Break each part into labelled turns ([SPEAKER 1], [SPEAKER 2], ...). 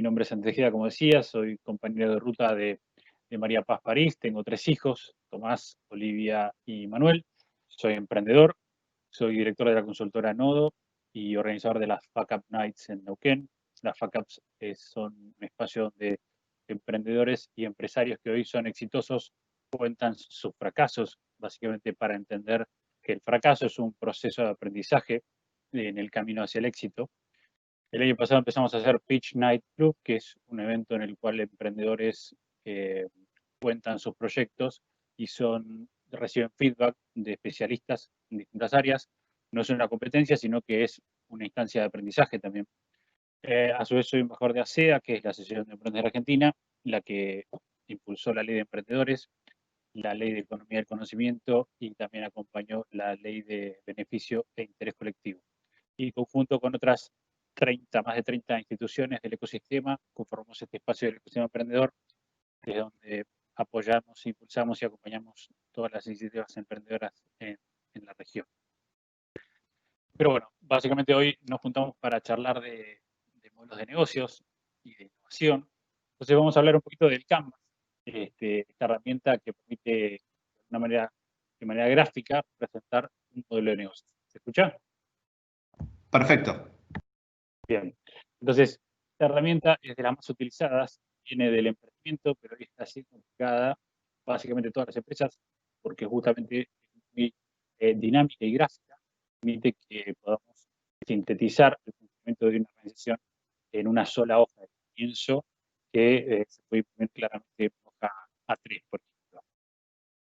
[SPEAKER 1] nombre es Andrés Tejeda, como decía, soy compañero de ruta de María Paz París, tengo 3 hijos, Tomás, Olivia y Manuel. Soy emprendedor, soy director de la consultora Nodo y organizador de las Fuck Up Nights en Neuquén. Las Fuck Ups son un espacio donde emprendedores y empresarios que hoy son exitosos cuentan sus fracasos, básicamente para entender que el fracaso es un proceso de aprendizaje en el camino hacia el éxito. El año pasado empezamos a hacer Pitch Night Club, que es un evento en el cual emprendedores cuentan sus proyectos y reciben feedback de especialistas en distintas áreas. No es una competencia, sino que es una instancia de aprendizaje también. A su vez soy embajador de ASEA, que es la Asociación de Emprendedores Argentina, la que impulsó la ley de emprendedores, la ley de economía del conocimiento y también acompañó la ley de beneficio e interés colectivo. Y conjunto con otras más de 30 instituciones del ecosistema, conformamos este espacio del ecosistema emprendedor, desde donde apoyamos, impulsamos y acompañamos todas las iniciativas emprendedoras en la región. Pero bueno, básicamente hoy nos juntamos para charlar de modelos de negocios y de innovación. Entonces vamos a hablar un poquito del Canvas, esta herramienta que permite de manera gráfica presentar un modelo de negocio. ¿Se escucha?
[SPEAKER 2] Perfecto.
[SPEAKER 1] Bien. Entonces, esta herramienta es de las más utilizadas, viene del emprendimiento, pero hoy está siendo aplicada básicamente en todas las empresas, porque justamente es muy dinámica y gráfica, permite que podamos sintetizar el funcionamiento de una organización en una sola hoja de comienzo que se puede poner claramente en hoja A3, por ejemplo.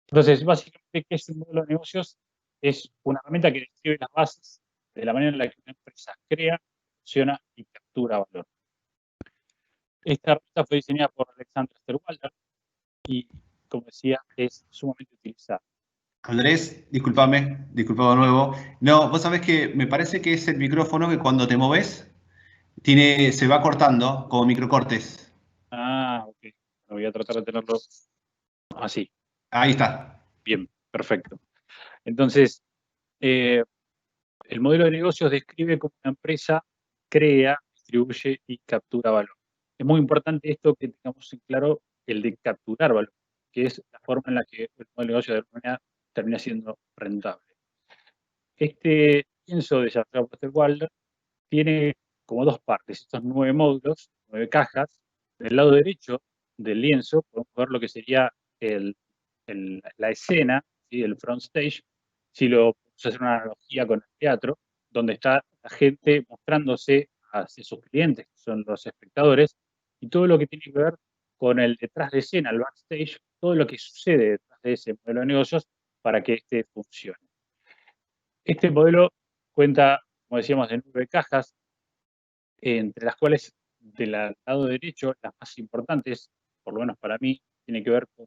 [SPEAKER 1] Entonces, básicamente, ¿qué es un modelo de negocios? Es una herramienta que describe las bases de la manera en la que una empresa crea, funciona y captura valor. Esta herramienta fue diseñada por Alexander Osterwalder y, como decía, es sumamente utilizada.
[SPEAKER 2] Andrés, disculpa de nuevo. No, vos sabés que me parece que es el micrófono que cuando te moves se va cortando como microcortes.
[SPEAKER 1] Ah, ok. Voy a tratar de tenerlo así.
[SPEAKER 2] Ahí está.
[SPEAKER 1] Bien, perfecto. Entonces, el modelo de negocios describe cómo una empresa crea, distribuye y captura valor. Es muy importante esto que tengamos en claro el de capturar valor, que es la forma en la que el modelo de negocio de alguna manera termina siendo rentable. Este lienzo desarrollado por Walder tiene como dos partes, estos 9 módulos, 9 cajas. Del lado derecho del lienzo podemos ver lo que sería la escena, ¿sí? El front stage. Si lo podemos hacer una analogía con el teatro, donde está la gente mostrándose hacia sus clientes, que son los espectadores, y todo lo que tiene que ver con el detrás de escena, el backstage, todo lo que sucede detrás de ese modelo de negocios para que este funcione. Este modelo cuenta, como decíamos, de 9 cajas, entre las cuales del lado derecho, las más importantes, por lo menos para mí, tiene que ver con,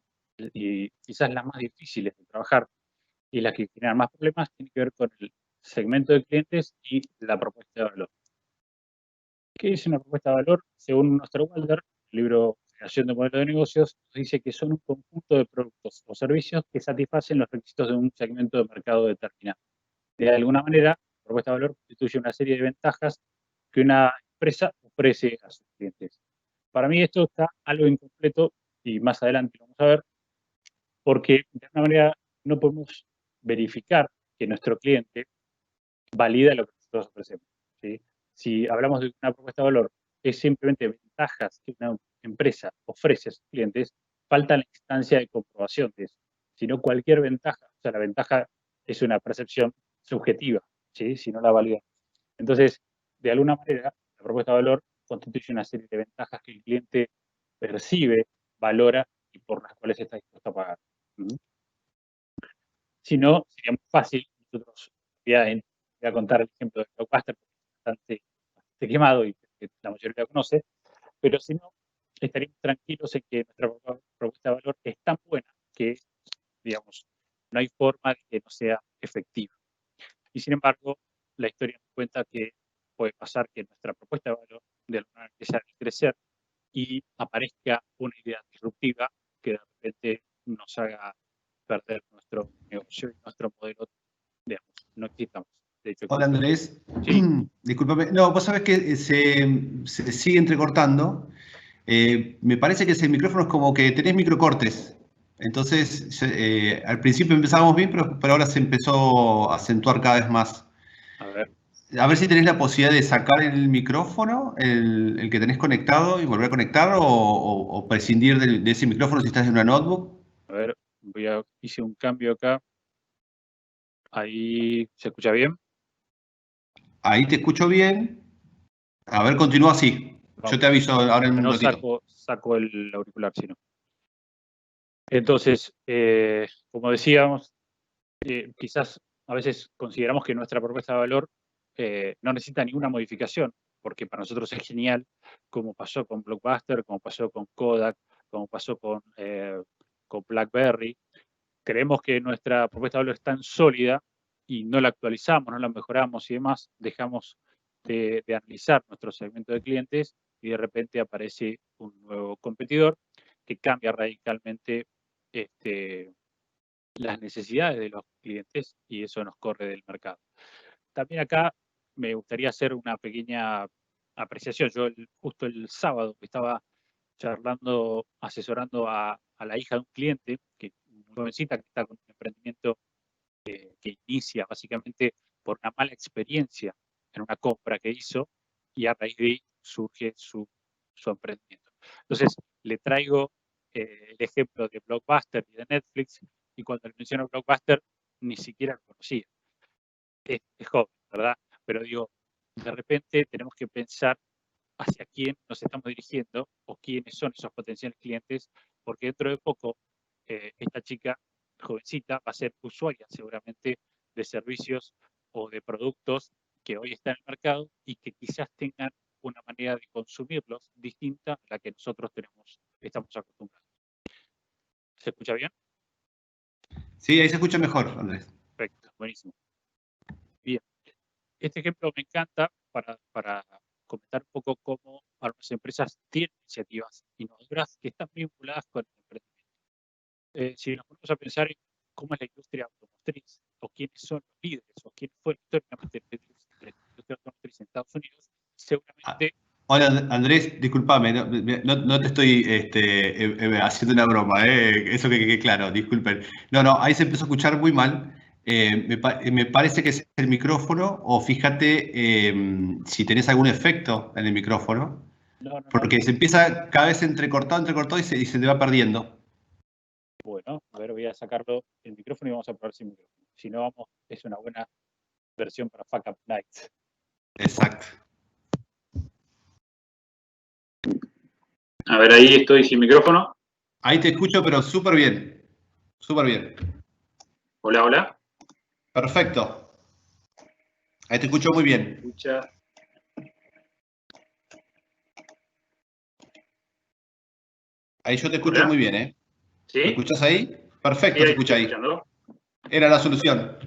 [SPEAKER 1] y quizás las más difíciles de trabajar y las que generan más problemas, tiene que ver con el segmento de clientes y la propuesta de valor. ¿Qué es una propuesta de valor? Según Osterwalder, el libro Creación de Modelos de Negocios, dice que son un conjunto de productos o servicios que satisfacen los requisitos de un segmento de mercado determinado. De alguna manera, la propuesta de valor constituye una serie de ventajas que una empresa ofrece a sus clientes. Para mí esto está algo incompleto y más adelante lo vamos a ver, porque de alguna manera no podemos verificar que nuestro cliente valida lo que nosotros ofrecemos, ¿sí? Si hablamos de una propuesta de valor, es simplemente ventajas que una empresa ofrece a sus clientes, falta la instancia de comprobación de eso. Si no, cualquier ventaja, o sea, la ventaja es una percepción subjetiva, ¿sí? Si no la valida. Entonces, de alguna manera, la propuesta de valor constituye una serie de ventajas que el cliente percibe, valora y por las cuales está dispuesto a pagar. Si no, sería muy fácil. Nosotros voy a contar el ejemplo de Blockbuster, porque es bastante quemado y que la mayoría lo conoce, pero si no, estaríamos tranquilos en que nuestra propuesta de valor es tan buena que, digamos, no hay forma de que no sea efectiva. Y sin embargo, la historia nos cuenta que puede pasar que nuestra propuesta de valor de alguna manera empiece a crecer y aparezca una idea disruptiva que de repente nos haga perder nuestro negocio y nuestro modelo, digamos, no existamos. De hecho,
[SPEAKER 2] Hola Andrés.
[SPEAKER 1] sí.
[SPEAKER 2] Discúlpame. No, vos sabés que se sigue entrecortando. Me parece que ese micrófono es como que tenés microcortes. Entonces, al principio empezábamos bien, pero ahora se empezó a acentuar cada vez más.
[SPEAKER 1] A ver,
[SPEAKER 2] A ver si tenés la posibilidad de sacar el micrófono, el que tenés conectado y volver a conectar o prescindir de ese micrófono si estás en una notebook.
[SPEAKER 1] a ver, hice un cambio acá. Ahí, ¿se escucha bien?
[SPEAKER 2] Ahí te escucho bien. A ver, continúa así. Yo
[SPEAKER 1] Vamos.
[SPEAKER 2] te aviso ahora en
[SPEAKER 1] Si
[SPEAKER 2] un
[SPEAKER 1] no,
[SPEAKER 2] ratito.
[SPEAKER 1] saco el auricular, si no. Entonces, como decíamos, quizás a veces consideramos que nuestra propuesta de valor no necesita ninguna modificación, porque para nosotros es genial, como pasó con Blockbuster, como pasó con Kodak, como pasó con BlackBerry. Creemos que nuestra propuesta de valor es tan sólida y no la actualizamos, no la mejoramos y demás, dejamos de analizar nuestro segmento de clientes y de repente aparece un nuevo competidor que cambia radicalmente las necesidades de los clientes y eso nos corre del mercado. También acá me gustaría hacer una pequeña apreciación. Yo justo el sábado estaba charlando, asesorando a la hija de un cliente, que muy jovencita, que está con un emprendimiento que inicia básicamente por una mala experiencia en una compra que hizo y a raíz de ahí surge su emprendimiento. Entonces, le traigo el ejemplo de Blockbuster y de Netflix, y cuando le menciono Blockbuster, ni siquiera lo conocía. Es joven, ¿verdad? Pero digo, de repente tenemos que pensar hacia quién nos estamos dirigiendo o quiénes son esos potenciales clientes, porque dentro de poco esta chica jovencita va a ser usuaria seguramente de servicios o de productos que hoy están en el mercado y que quizás tengan una manera de consumirlos distinta a la que nosotros estamos acostumbrados. ¿Se escucha bien?
[SPEAKER 2] Sí, ahí se escucha mejor, Andrés.
[SPEAKER 1] Perfecto, buenísimo. Bien, este ejemplo me encanta para comentar un poco cómo algunas empresas tienen iniciativas innovadoras que están vinculadas con el emprendimiento. Si nos ponemos a pensar en cómo es la industria automotriz, o quiénes son los líderes, o quiénes fueron históricamente los líderes de la industria automotriz en Estados Unidos,
[SPEAKER 2] Ah,
[SPEAKER 1] seguramente,
[SPEAKER 2] hola, Andrés, discúlpame, no te estoy haciendo una broma, eso que quede claro, disculpen. No, ahí se empezó a escuchar muy mal. Me parece que es el micrófono, o fíjate si tenés algún efecto en el micrófono,
[SPEAKER 1] no,
[SPEAKER 2] porque se empieza cada vez entrecortado y se te va perdiendo.
[SPEAKER 1] bueno, a ver, voy a sacarlo el micrófono y vamos a probar sin micrófono. Si no, es una buena versión para Fuck Up Nights.
[SPEAKER 2] Exacto.
[SPEAKER 1] A ver, ahí estoy sin micrófono.
[SPEAKER 2] Ahí te escucho, pero súper bien. Súper bien.
[SPEAKER 1] Hola, hola.
[SPEAKER 2] Perfecto. Ahí te escucho muy bien.
[SPEAKER 1] Escucha.
[SPEAKER 2] Ahí yo te escucho
[SPEAKER 1] Hola.
[SPEAKER 2] muy bien, ¿eh?
[SPEAKER 1] ¿Sí?
[SPEAKER 2] ¿Me escuchás ahí? Perfecto,
[SPEAKER 1] Sí,
[SPEAKER 2] se
[SPEAKER 1] ahí
[SPEAKER 2] escucha
[SPEAKER 1] estoy
[SPEAKER 2] ahí.
[SPEAKER 1] escuchando.
[SPEAKER 2] Era la solución.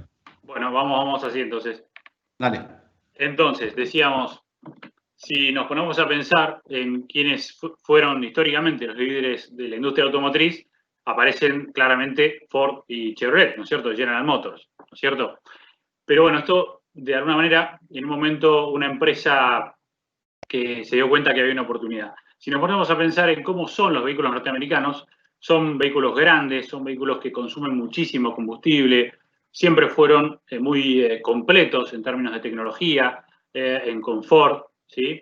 [SPEAKER 1] Bueno, vamos así entonces.
[SPEAKER 2] Dale.
[SPEAKER 1] Entonces, decíamos, si nos ponemos a pensar en quiénes fueron históricamente los líderes de la industria automotriz, aparecen claramente Ford y Chevrolet, ¿no es cierto? General Motors, ¿no es cierto? Pero bueno, esto de alguna manera, en un momento, una empresa que se dio cuenta que había una oportunidad. Si nos ponemos a pensar en cómo son los vehículos norteamericanos, son vehículos grandes, son vehículos que consumen muchísimo combustible, siempre fueron muy completos en términos de tecnología, en confort, ¿sí?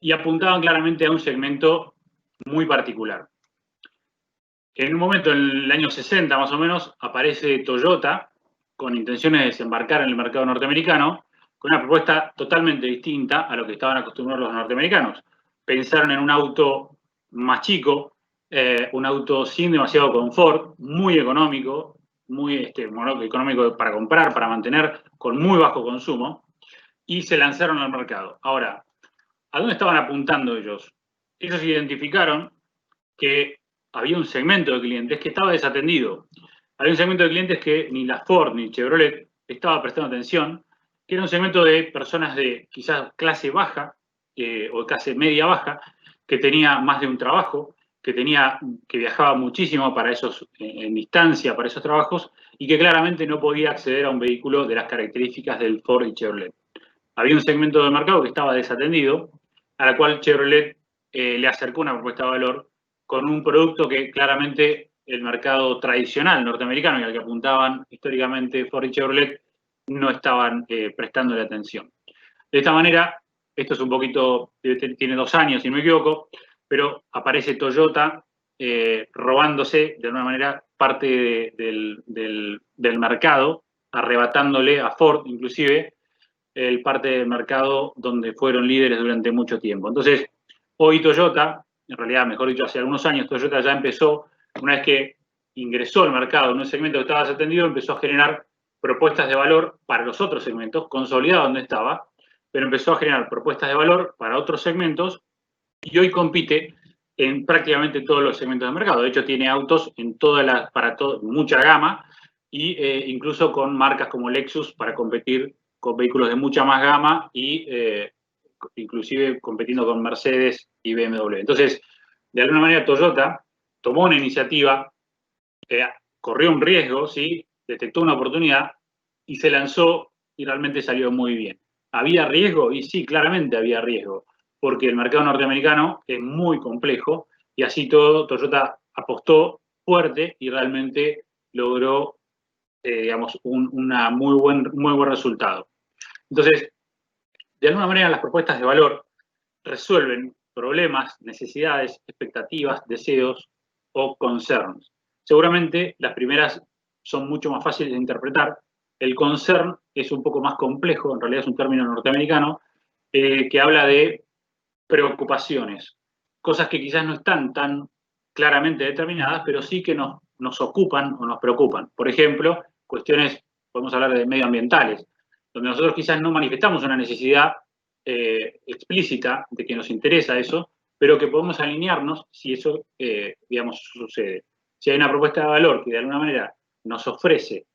[SPEAKER 1] Y apuntaban claramente a un segmento muy particular. En un momento, en el año 60 más o menos, aparece Toyota con intenciones de desembarcar en el mercado norteamericano, con una propuesta totalmente distinta a lo que estaban acostumbrados los norteamericanos. Pensaron en un auto más chico, un auto sin demasiado confort, muy económico, muy económico para comprar, para mantener, con muy bajo consumo, y se lanzaron al mercado. Ahora, ¿a dónde estaban apuntando ellos? Ellos identificaron que había un segmento de clientes que estaba desatendido. Había un segmento de clientes que ni la Ford ni Chevrolet estaba prestando atención, que era un segmento de personas de quizás clase baja o clase media baja, que tenía más de un trabajo, que viajaba muchísimo para en distancia para esos trabajos, y que claramente no podía acceder a un vehículo de las características del Ford y Chevrolet. había un segmento del mercado que estaba desatendido, a la cual Chevrolet le acercó una propuesta de valor con un producto que claramente el mercado tradicional norteamericano y al que apuntaban históricamente Ford y Chevrolet no estaban prestándole atención. De esta manera, esto es un poquito, tiene 2 años, si no me equivoco, pero aparece Toyota robándose de alguna manera parte del mercado, arrebatándole a Ford inclusive el parte del mercado donde fueron líderes durante mucho tiempo. Entonces, hoy Toyota, en realidad, mejor dicho, hace algunos años, Toyota ya empezó, una vez que ingresó al mercado en un segmento que estaba desatendido, empezó a generar propuestas de valor para los otros segmentos, consolidado donde estaba, pero empezó a generar propuestas de valor para otros segmentos y hoy compite en prácticamente todos los segmentos del mercado. De hecho, tiene autos en mucha gama e incluso con marcas como Lexus para competir con vehículos de mucha más gama y inclusive compitiendo con Mercedes y BMW. Entonces, de alguna manera Toyota tomó una iniciativa, corrió un riesgo, ¿sí? Detectó una oportunidad y se lanzó y realmente salió muy bien. ¿Había riesgo? Y sí, claramente había riesgo, porque el mercado norteamericano es muy complejo y así todo Toyota apostó fuerte y realmente logró, digamos, un muy buen resultado. Entonces, de alguna manera las propuestas de valor resuelven problemas, necesidades, expectativas, deseos o concerns. Seguramente las primeras son mucho más fáciles de interpretar. El concern es un poco más complejo, en realidad es un término norteamericano, que habla de preocupaciones, cosas que quizás no están tan claramente determinadas, pero sí que nos ocupan o nos preocupan. Por ejemplo, cuestiones, podemos hablar de medioambientales, donde nosotros quizás no manifestamos una necesidad explícita de que nos interesa eso, pero que podemos alinearnos si eso, digamos, sucede. Si hay una propuesta de valor que de alguna manera nos ofrece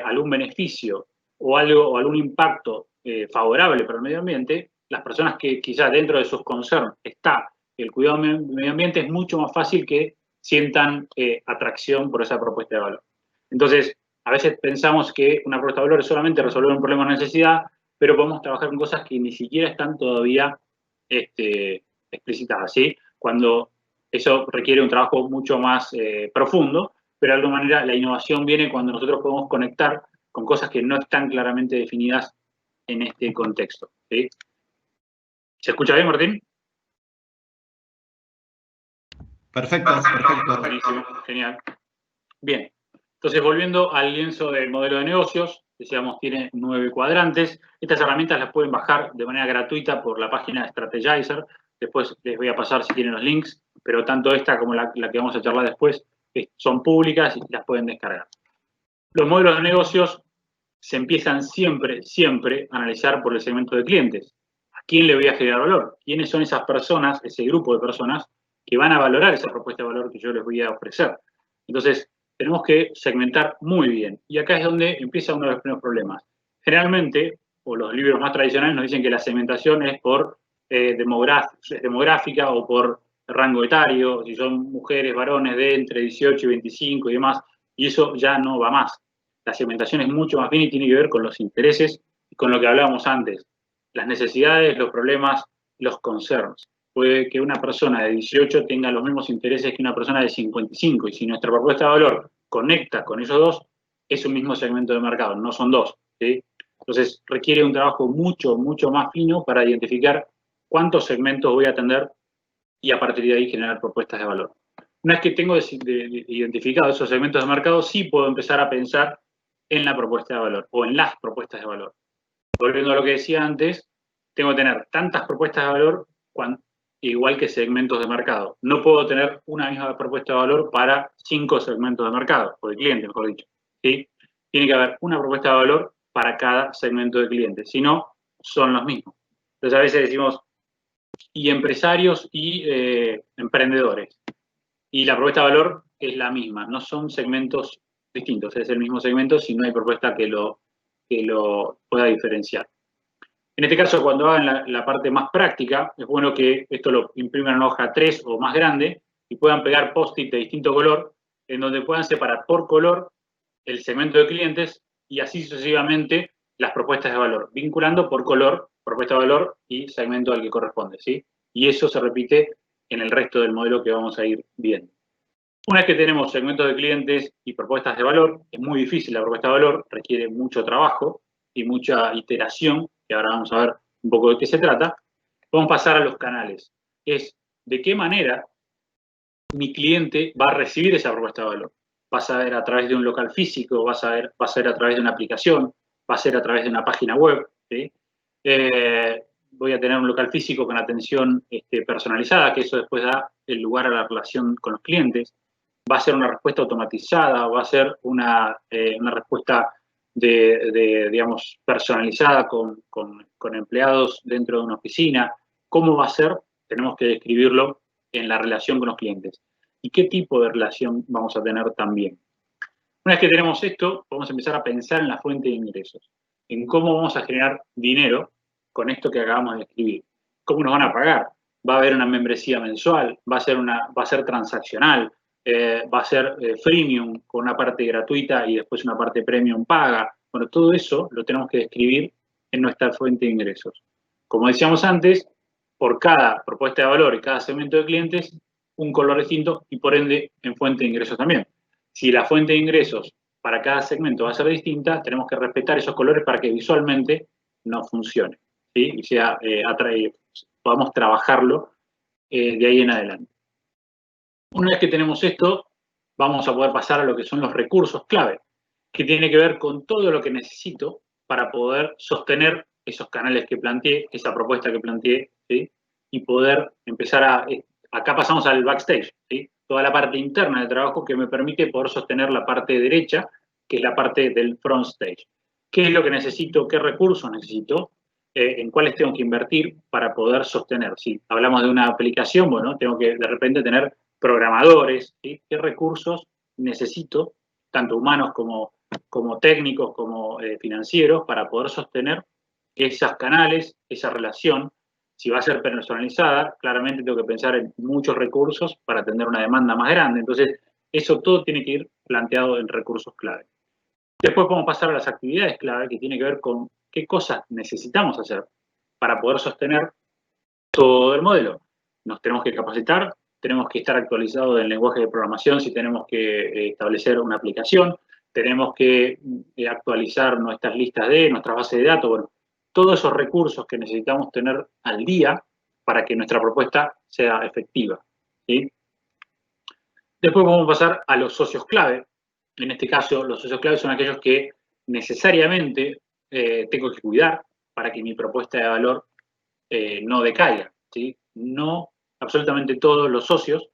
[SPEAKER 1] algún beneficio o algún impacto favorable para el medio ambiente, las personas que quizás dentro de sus concerns está el cuidado del medio ambiente, es mucho más fácil que sientan atracción por esa propuesta de valor. Entonces, a veces pensamos que una propuesta de valor es solamente resolver un problema o necesidad, pero podemos trabajar con cosas que ni siquiera están todavía explicitadas, ¿sí? Cuando eso requiere un trabajo mucho más profundo, pero de alguna manera la innovación viene cuando nosotros podemos conectar con cosas que no están claramente definidas en este contexto, ¿sí? ¿Se escucha bien, Martín?
[SPEAKER 2] Perfecto, perfecto.
[SPEAKER 1] Buenísimo, genial. Bien, entonces volviendo al lienzo del modelo de negocios, decíamos tiene 9 cuadrantes. Estas herramientas las pueden bajar de manera gratuita por la página de Strategizer. Después les voy a pasar si tienen los links, pero tanto esta como la que vamos a charlar después son públicas y las pueden descargar. Los modelos de negocios se empiezan siempre a analizar por el segmento de clientes. ¿A quién le voy a generar valor? ¿Quiénes son esas personas, ese grupo de personas que van a valorar esa propuesta de valor que yo les voy a ofrecer? Entonces, tenemos que segmentar muy bien. Y acá es donde empieza uno de los primeros problemas. Generalmente, o los libros más tradicionales nos dicen que la segmentación es por demográfica o por rango etario, si son mujeres, varones de entre 18 y 25 y demás, y eso ya no va más. La segmentación es mucho más bien y tiene que ver con los intereses y con lo que hablábamos antes, las necesidades, los problemas, los concerns. Puede que una persona de 18 tenga los mismos intereses que una persona de 55 y si nuestra propuesta de valor conecta con esos dos, es un mismo segmento de mercado, no son dos, ¿sí? Entonces requiere un trabajo mucho más fino para identificar cuántos segmentos voy a atender y a partir de ahí generar propuestas de valor. Una vez que tengo identificados esos segmentos de mercado, sí puedo empezar a pensar en la propuesta de valor o en las propuestas de valor. Volviendo a lo que decía antes, tengo que tener tantas propuestas de valor igual que segmentos de mercado. No puedo tener una misma propuesta de valor para 5 segmentos de mercado, o de clientes, mejor dicho, ¿sí? Tiene que haber una propuesta de valor para cada segmento de clientes, si no, son los mismos. Entonces a veces decimos, y empresarios y emprendedores. Y la propuesta de valor es la misma, no son segmentos distintos, es el mismo segmento si no hay propuesta que lo pueda diferenciar. En este caso, cuando hagan la parte más práctica, es bueno que esto lo impriman en una hoja 3 o más grande y puedan pegar post-it de distinto color, en donde puedan separar por color el segmento de clientes y así sucesivamente las propuestas de valor, vinculando por color, propuesta de valor y segmento al que corresponde, ¿sí? Y eso se repite en el resto del modelo que vamos a ir viendo. Una vez que tenemos segmentos de clientes y propuestas de valor, es muy difícil la propuesta de valor, requiere mucho trabajo y mucha iteración, que ahora vamos a ver un poco de qué se trata. Vamos a pasar a los canales. Es de qué manera mi cliente va a recibir esa propuesta de valor. Va a ser a través de un local físico, va a ser a través de una aplicación, va a ser a través de una página web, ¿sí? Voy a tener un local físico con atención personalizada, que eso después da el lugar a la relación con los clientes. Va a ser una respuesta automatizada, va a ser una respuesta digamos, personalizada con empleados dentro de una oficina. ¿Cómo va a ser? Tenemos que describirlo en la relación con los clientes. ¿Y qué tipo de relación vamos a tener también? Una vez que tenemos esto, vamos a empezar a pensar en la fuente de ingresos, en cómo vamos a generar dinero con esto que acabamos de escribir. ¿Cómo nos van a pagar? ¿Va a haber una membresía mensual? ¿Va a ser transaccional? ¿Va a ser freemium con una parte gratuita y después una parte premium paga? Bueno, todo eso lo tenemos que describir en nuestra fuente de ingresos. Como decíamos antes, por cada propuesta de valor y cada segmento de clientes, un color distinto y por ende en fuente de ingresos también. Si la fuente de ingresos para cada segmento va a ser distinta, tenemos que respetar esos colores para que visualmente nos funcione, ¿sí? Y sea podamos trabajarlo de ahí en adelante. Una vez que tenemos esto, vamos a poder pasar a lo que son los recursos clave, que tiene que ver con todo lo que necesito para poder sostener esos canales que planteé, esa propuesta que planteé, ¿sí? Y poder empezar acá pasamos al backstage, ¿sí? Toda la parte interna del trabajo que me permite poder sostener la parte derecha, que es la parte del front stage. ¿Qué es lo que necesito? ¿Qué recursos necesito? En cuáles tengo que invertir para poder sostener. Si hablamos de una aplicación, bueno, tengo que de repente tener programadores, ¿sí? ¿Qué recursos necesito, tanto humanos como técnicos, como financieros, para poder sostener esos canales, esa relación? Si va a ser personalizada, claramente tengo que pensar en muchos recursos para atender una demanda más grande. Entonces, eso todo tiene que ir planteado en recursos clave. Después podemos pasar a las actividades clave, que tiene que ver con qué cosas necesitamos hacer para poder sostener todo el modelo. Nos tenemos que capacitar, tenemos que estar actualizados del lenguaje de programación si tenemos que establecer una aplicación, tenemos que actualizar nuestras listas nuestras bases de datos, bueno, todos esos recursos que necesitamos tener al día para que nuestra propuesta sea efectiva, ¿sí? Después vamos a pasar a los socios clave. En este caso, los socios clave son aquellos que necesariamente tengo que cuidar para que mi propuesta de valor no decaiga, ¿sí? No absolutamente todos los socios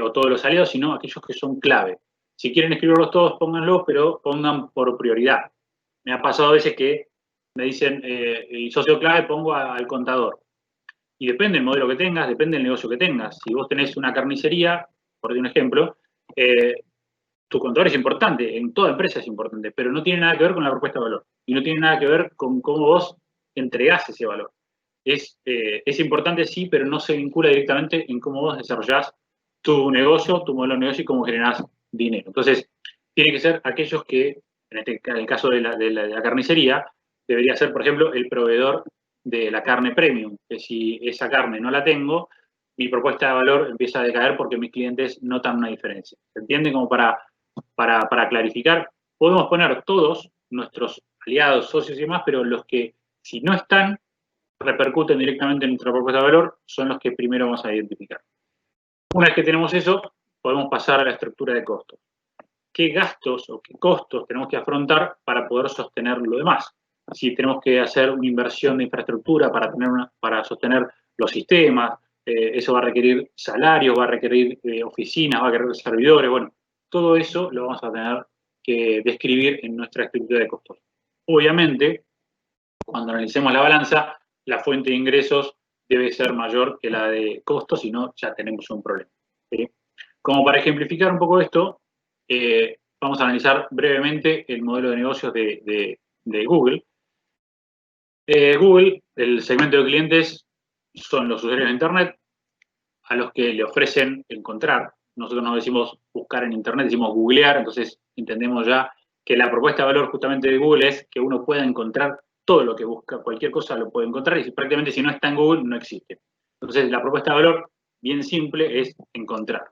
[SPEAKER 1] o todos los aliados, sino aquellos que son clave. Si quieren escribirlos todos, pónganlos, pero pongan por prioridad. Me ha pasado a veces que me dicen, el socio clave pongo al contador. Y depende del modelo que tengas, depende del negocio que tengas. Si vos tenés una carnicería, por un ejemplo, tu contador es importante, en toda empresa es importante, pero no tiene nada que ver con la propuesta de valor. Y no tiene nada que ver con cómo vos entregás ese valor. Es importante, sí, pero no se vincula directamente en cómo vos desarrollás tu negocio, tu modelo de negocio y cómo generás dinero. Entonces, tiene que ser aquellos que, en el caso de la carnicería, debería ser, por ejemplo, el proveedor de la carne premium, que si esa carne no la tengo, mi propuesta de valor empieza a decaer porque mis clientes notan una diferencia. ¿Se entiende? Como para clarificar, podemos poner todos nuestros aliados, socios y demás, pero los que, si no están, repercuten directamente en nuestra propuesta de valor, son los que primero vamos a identificar. Una vez que tenemos eso, podemos pasar a la estructura de costos. ¿Qué gastos o qué costos tenemos que afrontar para poder sostener lo demás? Si tenemos que hacer una inversión de infraestructura para sostener los sistemas, eso va a requerir salarios, va a requerir oficinas, va a requerir servidores, bueno, todo eso lo vamos a tener que describir en nuestra estructura de costos. Obviamente, cuando analicemos la balanza, la fuente de ingresos debe ser mayor que la de costos, si no, ya tenemos un problema, ¿sí? Como para ejemplificar un poco esto, vamos a analizar brevemente el modelo de negocios de Google. Google, el segmento de clientes son los usuarios de Internet a los que le ofrecen encontrar. Nosotros no decimos buscar en Internet, decimos googlear, entonces entendemos ya que la propuesta de valor justamente de Google es que uno pueda encontrar todo lo que busca, cualquier cosa lo puede encontrar, y prácticamente si no está en Google, no existe. Entonces, la propuesta de valor, bien simple, es encontrar.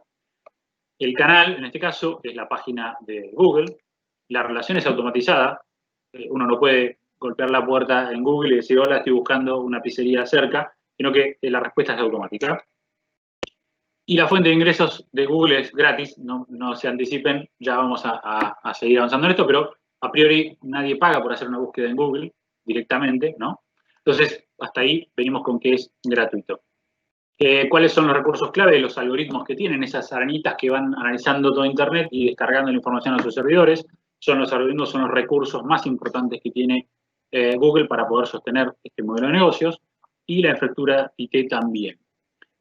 [SPEAKER 1] El canal, en este caso, es la página de Google. La relación es automatizada. Uno no puede golpear la puerta en Google y decir, hola, estoy buscando una pizzería cerca, sino que la respuesta es automática. Y la fuente de ingresos de Google es gratis, no se anticipen, ya vamos a seguir avanzando en esto, pero a priori nadie paga por hacer una búsqueda en Google directamente, ¿no? Entonces, hasta ahí venimos con que es gratuito. ¿Cuáles son los recursos clave? Los algoritmos que tienen, esas arañitas que van analizando todo Internet y descargando la información a sus servidores. Los algoritmos son los recursos más importantes que tiene Google para poder sostener este modelo de negocios, y la infraestructura IT también.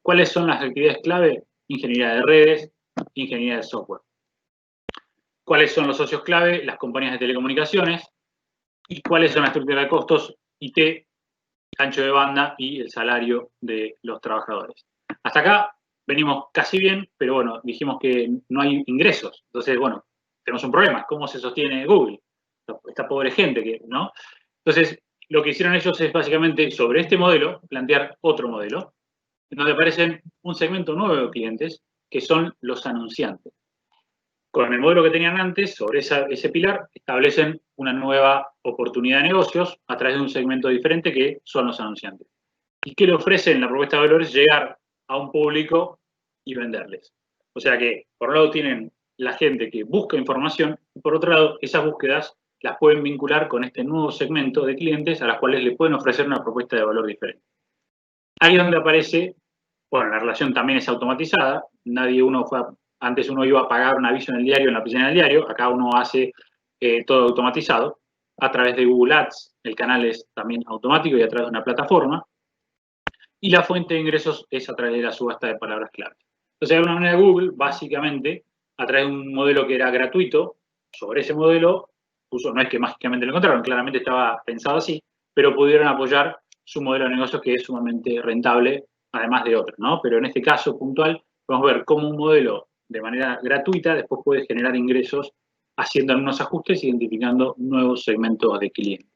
[SPEAKER 1] ¿Cuáles son las actividades clave? Ingeniería de redes, ingeniería de software. ¿Cuáles son los socios clave? Las compañías de telecomunicaciones. ¿Y cuáles son las estructuras de costos? IT, ancho de banda y el salario de los trabajadores. Hasta acá venimos casi bien, pero bueno, dijimos que no hay ingresos. Entonces, bueno, tenemos un problema. ¿Cómo se sostiene Google? Esta pobre gente, ¿no? Entonces, lo que hicieron ellos es básicamente sobre este modelo plantear otro modelo, en donde aparecen un segmento nuevo de clientes, que son los anunciantes. Con el modelo que tenían antes, sobre ese pilar, establecen una nueva oportunidad de negocios a través de un segmento diferente que son los anunciantes. ¿Y qué le ofrecen la propuesta de valores? Llegar a un público y venderles. O sea que, por un lado, tienen la gente que busca información, y por otro lado, esas búsquedas las pueden vincular con este nuevo segmento de clientes a las cuales le pueden ofrecer una propuesta de valor diferente. Ahí es donde aparece, bueno, la relación también es automatizada, antes uno iba a pagar un aviso en el diario, en la oficina del diario, acá uno hace todo automatizado, a través de Google Ads, el canal es también automático y a través de una plataforma, y la fuente de ingresos es a través de la subasta de palabras clave. Entonces, de alguna manera, Google, básicamente, a través de un modelo que era gratuito, sobre ese modelo, no es que mágicamente lo encontraron, claramente estaba pensado así, pero pudieron apoyar su modelo de negocio que es sumamente rentable, además de otros, ¿no? Pero en este caso puntual, podemos ver cómo un modelo de manera gratuita después puede generar ingresos haciendo algunos ajustes, identificando nuevos segmentos de clientes.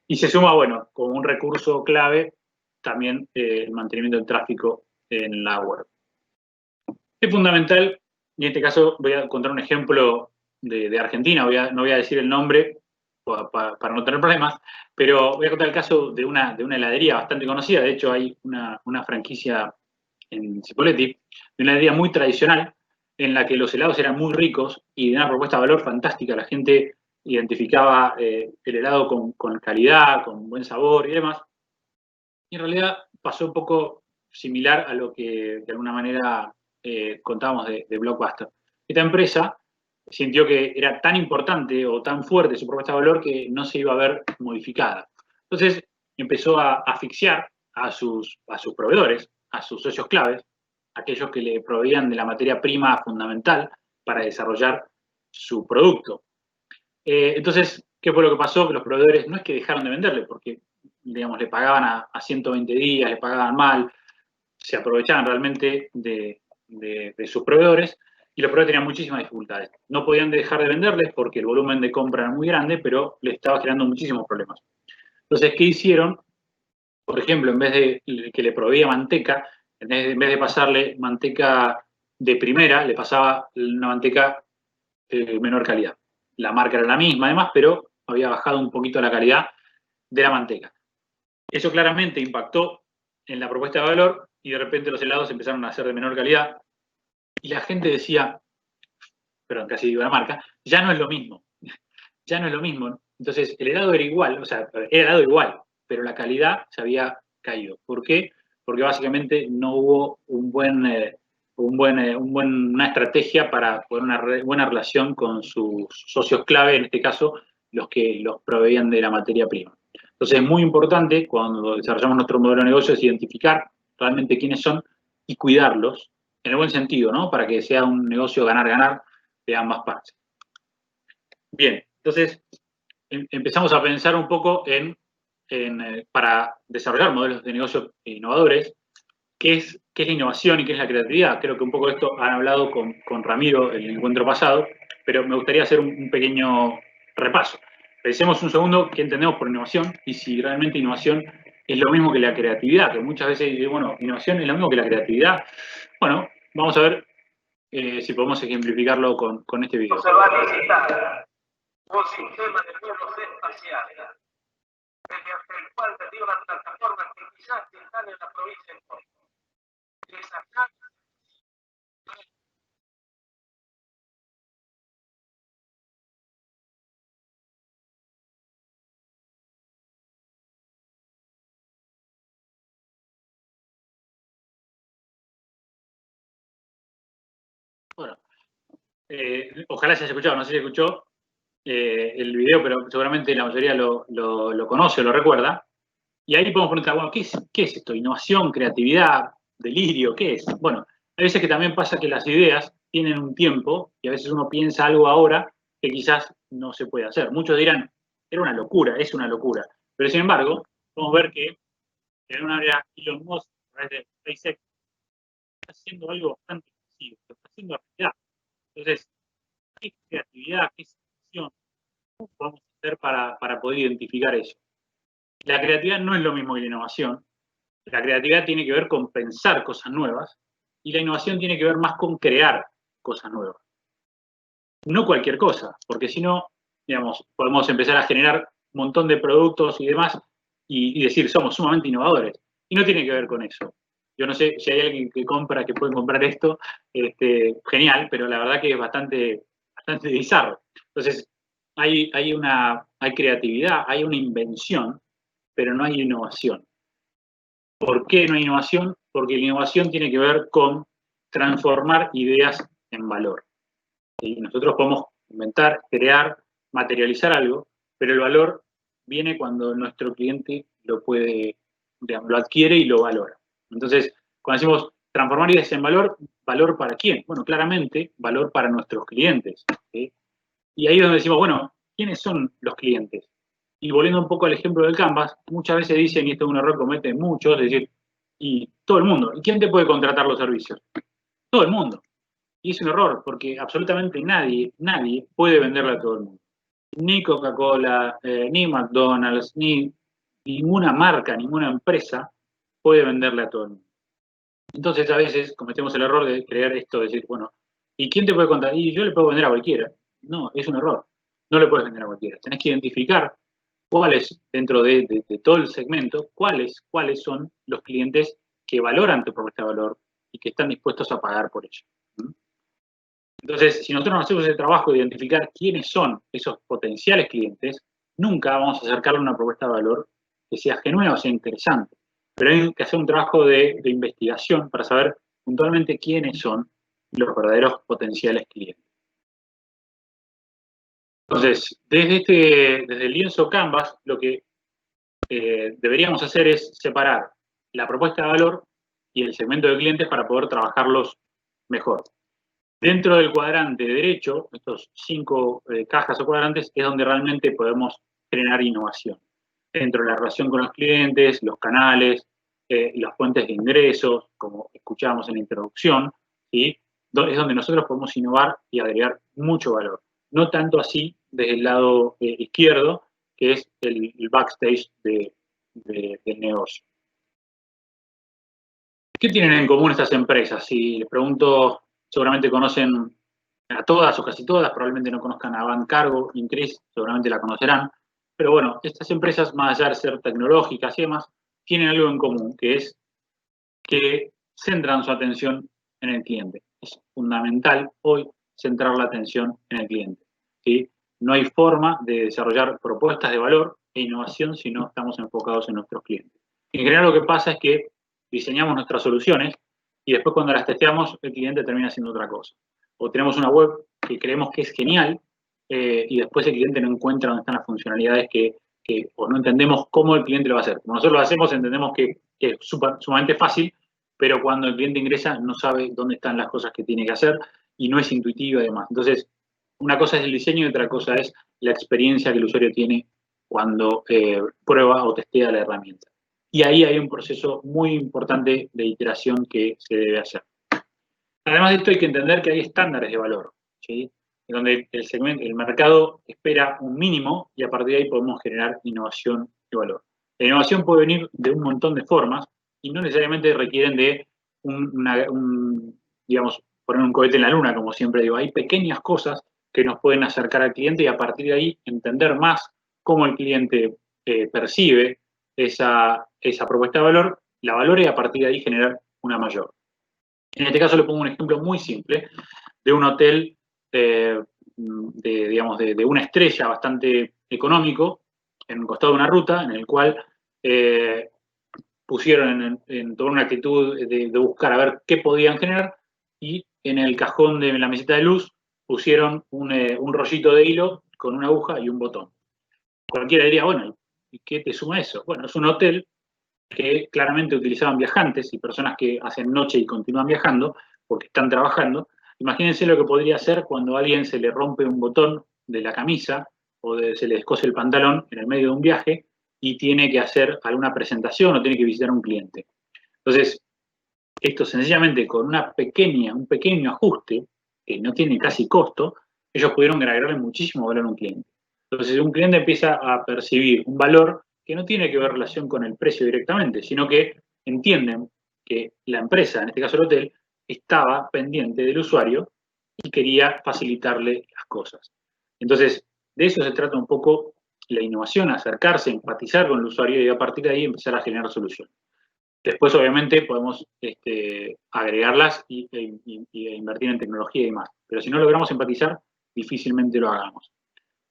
[SPEAKER 1] Y se suma, bueno, como un recurso clave, también el mantenimiento del tráfico en la web. Es fundamental, y en este caso voy a contar un ejemplo de Argentina, no voy a decir el nombre para no tener problemas, pero voy a contar el caso de una heladería bastante conocida. De hecho, hay una franquicia en Cipolletti, de una heladería muy tradicional, en la que los helados eran muy ricos y de una propuesta de valor fantástica. La gente identificaba el helado con calidad, con buen sabor y demás. Y en realidad pasó un poco similar a lo que de alguna manera contábamos de Blockbuster. Esta empresa sintió que era tan importante o tan fuerte su propuesta de valor que no se iba a ver modificada. Entonces empezó a asfixiar a sus proveedores, a sus socios claves, aquellos que le proveían de la materia prima fundamental para desarrollar su producto. Entonces, ¿qué fue lo que pasó? Que los proveedores no es que dejaron de venderle, porque, digamos, le pagaban a 120 días, le pagaban mal, se aprovechaban realmente de sus proveedores, y los proveedores tenían muchísimas dificultades. No podían dejar de venderles porque el volumen de compra era muy grande, pero les estaba generando muchísimos problemas. Entonces, ¿qué hicieron? Por ejemplo, en vez de que le proveía manteca, en vez de pasarle manteca de primera, le pasaba una manteca de menor calidad. La marca era la misma, además, pero había bajado un poquito la calidad de la manteca. Eso claramente impactó en la propuesta de valor y de repente los helados empezaron a ser de menor calidad y la gente decía, perdón, casi digo la marca, ya no es lo mismo. Ya no es lo mismo. Entonces, el helado era igual, o sea, era helado igual, pero la calidad se había caído. ¿Por qué? Porque básicamente no hubo una estrategia para poner una buena relación con sus socios clave, en este caso, los que los proveían de la materia prima. Entonces, es muy importante cuando desarrollamos nuestro modelo de negocio es identificar realmente quiénes son y cuidarlos, en el buen sentido, ¿no? Para que sea un negocio ganar-ganar de ambas partes. Bien, entonces empezamos a pensar un poco para desarrollar modelos de negocio innovadores, qué es la innovación y qué es la creatividad. Creo que un poco de esto han hablado con Ramiro en el encuentro pasado. pero me gustaría hacer un pequeño repaso. Pensemos un segundo qué entendemos por innovación y si realmente innovación es lo mismo que la creatividad, que muchas veces dicen, bueno, innovación es lo mismo que la creatividad. Bueno, vamos a ver si podemos ejemplificarlo con este video.
[SPEAKER 3] Se va a necesitar un sistema de vuelos espaciales, mediante el cual desde una plataforma que quizás se instale en la provincia de Córdoba.
[SPEAKER 1] Bueno, ojalá se haya escuchado, no sé si se escuchó el video, pero seguramente la mayoría lo conoce, lo recuerda. Y ahí podemos preguntar, bueno, ¿qué es esto? ¿Innovación, creatividad, delirio? ¿Qué es? Bueno, hay veces que también pasa que las ideas tienen un tiempo y a veces uno piensa algo ahora que quizás no se puede hacer. Muchos dirán, era una locura, es una locura. Pero sin embargo, podemos ver que en una área Elon Musk, a través de SpaceX, está haciendo algo bastante parecido, lo está haciendo realidad. Entonces, ¿qué es creatividad? ¿Qué es innovación? ¿Cómo podemos hacer para poder identificar eso? La creatividad no es lo mismo que la innovación. La creatividad tiene que ver con pensar cosas nuevas y la innovación tiene que ver más con crear cosas nuevas. No cualquier cosa, porque si no, digamos, podemos empezar a generar un montón de productos y demás y decir, somos sumamente innovadores. Y no tiene que ver con eso. Yo no sé si hay alguien que puede comprar esto, genial, pero la verdad que es bastante bizarro. Entonces, hay creatividad, hay una invención, pero no hay innovación. ¿Por qué no hay innovación? Porque la innovación tiene que ver con transformar ideas en valor. ¿Sí? Nosotros podemos inventar, crear, materializar algo, pero el valor viene cuando nuestro cliente lo adquiere y lo valora. Entonces, cuando decimos transformar ideas en valor, ¿valor para quién? Bueno, claramente, valor para nuestros clientes. ¿Sí? Y ahí es donde decimos, bueno, ¿quiénes son los clientes? Y volviendo un poco al ejemplo del Canvas, muchas veces dicen, y esto es un error que cometen muchos, es decir, y todo el mundo. ¿Y quién te puede contratar los servicios? Todo el mundo. Y es un error, porque absolutamente nadie puede venderle a todo el mundo. Ni Coca-Cola, ni McDonald's, ni ninguna marca, ninguna empresa puede venderle a todo el mundo. Entonces a veces cometemos el error de crear esto, de decir, bueno, ¿y quién te puede contratar? Y yo le puedo vender a cualquiera. No, es un error. No le puedes vender a cualquiera. Tenés que identificar cuáles, dentro de todo el segmento, cuáles son los clientes que valoran tu propuesta de valor y que están dispuestos a pagar por ello. Entonces, si nosotros no hacemos el trabajo de identificar quiénes son esos potenciales clientes, nunca vamos a acercarle una propuesta de valor que sea genuina o sea interesante. Pero hay que hacer un trabajo de investigación para saber puntualmente quiénes son los verdaderos potenciales clientes. Entonces, desde el lienzo Canvas, lo que deberíamos hacer es separar la propuesta de valor y el segmento de clientes para poder trabajarlos mejor. Dentro del cuadrante derecho, estos 5 cajas o cuadrantes, es donde realmente podemos generar innovación. Dentro de la relación con los clientes, los canales, las fuentes de ingresos, como escuchábamos en la introducción, ¿sí? Es donde nosotros podemos innovar y agregar mucho valor. No tanto así desde el lado izquierdo, que es el backstage del negocio. ¿Qué tienen en común estas empresas? Si les pregunto, seguramente conocen a todas o casi todas, probablemente no conozcan a Bancargo, Increase, seguramente la conocerán. Pero bueno, estas empresas, más allá de ser tecnológicas y demás, tienen algo en común, que es que centran su atención en el cliente. Es fundamental hoy centrar la atención en el cliente. ¿Sí? No hay forma de desarrollar propuestas de valor e innovación si no estamos enfocados en nuestros clientes. En general lo que pasa es que diseñamos nuestras soluciones y después cuando las testeamos el cliente termina haciendo otra cosa. O tenemos una web que creemos que es genial y después el cliente no encuentra dónde están las funcionalidades o no entendemos cómo el cliente lo va a hacer. Como nosotros lo hacemos, entendemos que es sumamente fácil, pero cuando el cliente ingresa no sabe dónde están las cosas que tiene que hacer y no es intuitivo y demás. Entonces, una cosa es el diseño y otra cosa es la experiencia que el usuario tiene cuando prueba o testea la herramienta. Y ahí hay un proceso muy importante de iteración que se debe hacer. Además de esto hay que entender que hay estándares de valor, ¿sí? donde el mercado espera un mínimo y a partir de ahí podemos generar innovación y valor. La innovación puede venir de un montón de formas y no necesariamente requieren de digamos, poner un cohete en la luna, como siempre digo. Hay pequeñas cosas que nos pueden acercar al cliente y a partir de ahí entender más cómo el cliente percibe esa propuesta de valor, la valore y a partir de ahí generar una mayor. En este caso le pongo un ejemplo muy simple de un hotel de una estrella bastante económico en un costado de una ruta en el cual pusieron en toda una actitud de buscar a ver qué podían generar y en el cajón de la mesita de luz pusieron un rollito de hilo con una aguja y un botón. Cualquiera diría, bueno, ¿y qué te suma eso? Bueno, es un hotel que claramente utilizaban viajantes y personas que hacen noche y continúan viajando porque están trabajando. Imagínense lo que podría hacer cuando a alguien se le rompe un botón de la camisa o se le descose el pantalón en el medio de un viaje y tiene que hacer alguna presentación o tiene que visitar a un cliente. Entonces, esto sencillamente con un pequeño ajuste que no tiene casi costo, ellos pudieron agregarle muchísimo valor a un cliente. Entonces, un cliente empieza a percibir un valor que no tiene que ver relación con el precio directamente, sino que entienden que la empresa, en este caso el hotel, estaba pendiente del usuario y quería facilitarle las cosas. Entonces, de eso se trata un poco la innovación, acercarse, empatizar con el usuario y a partir de ahí empezar a generar soluciones. Después, obviamente, podemos agregarlas e invertir en tecnología y demás. Pero si no logramos empatizar, difícilmente lo hagamos.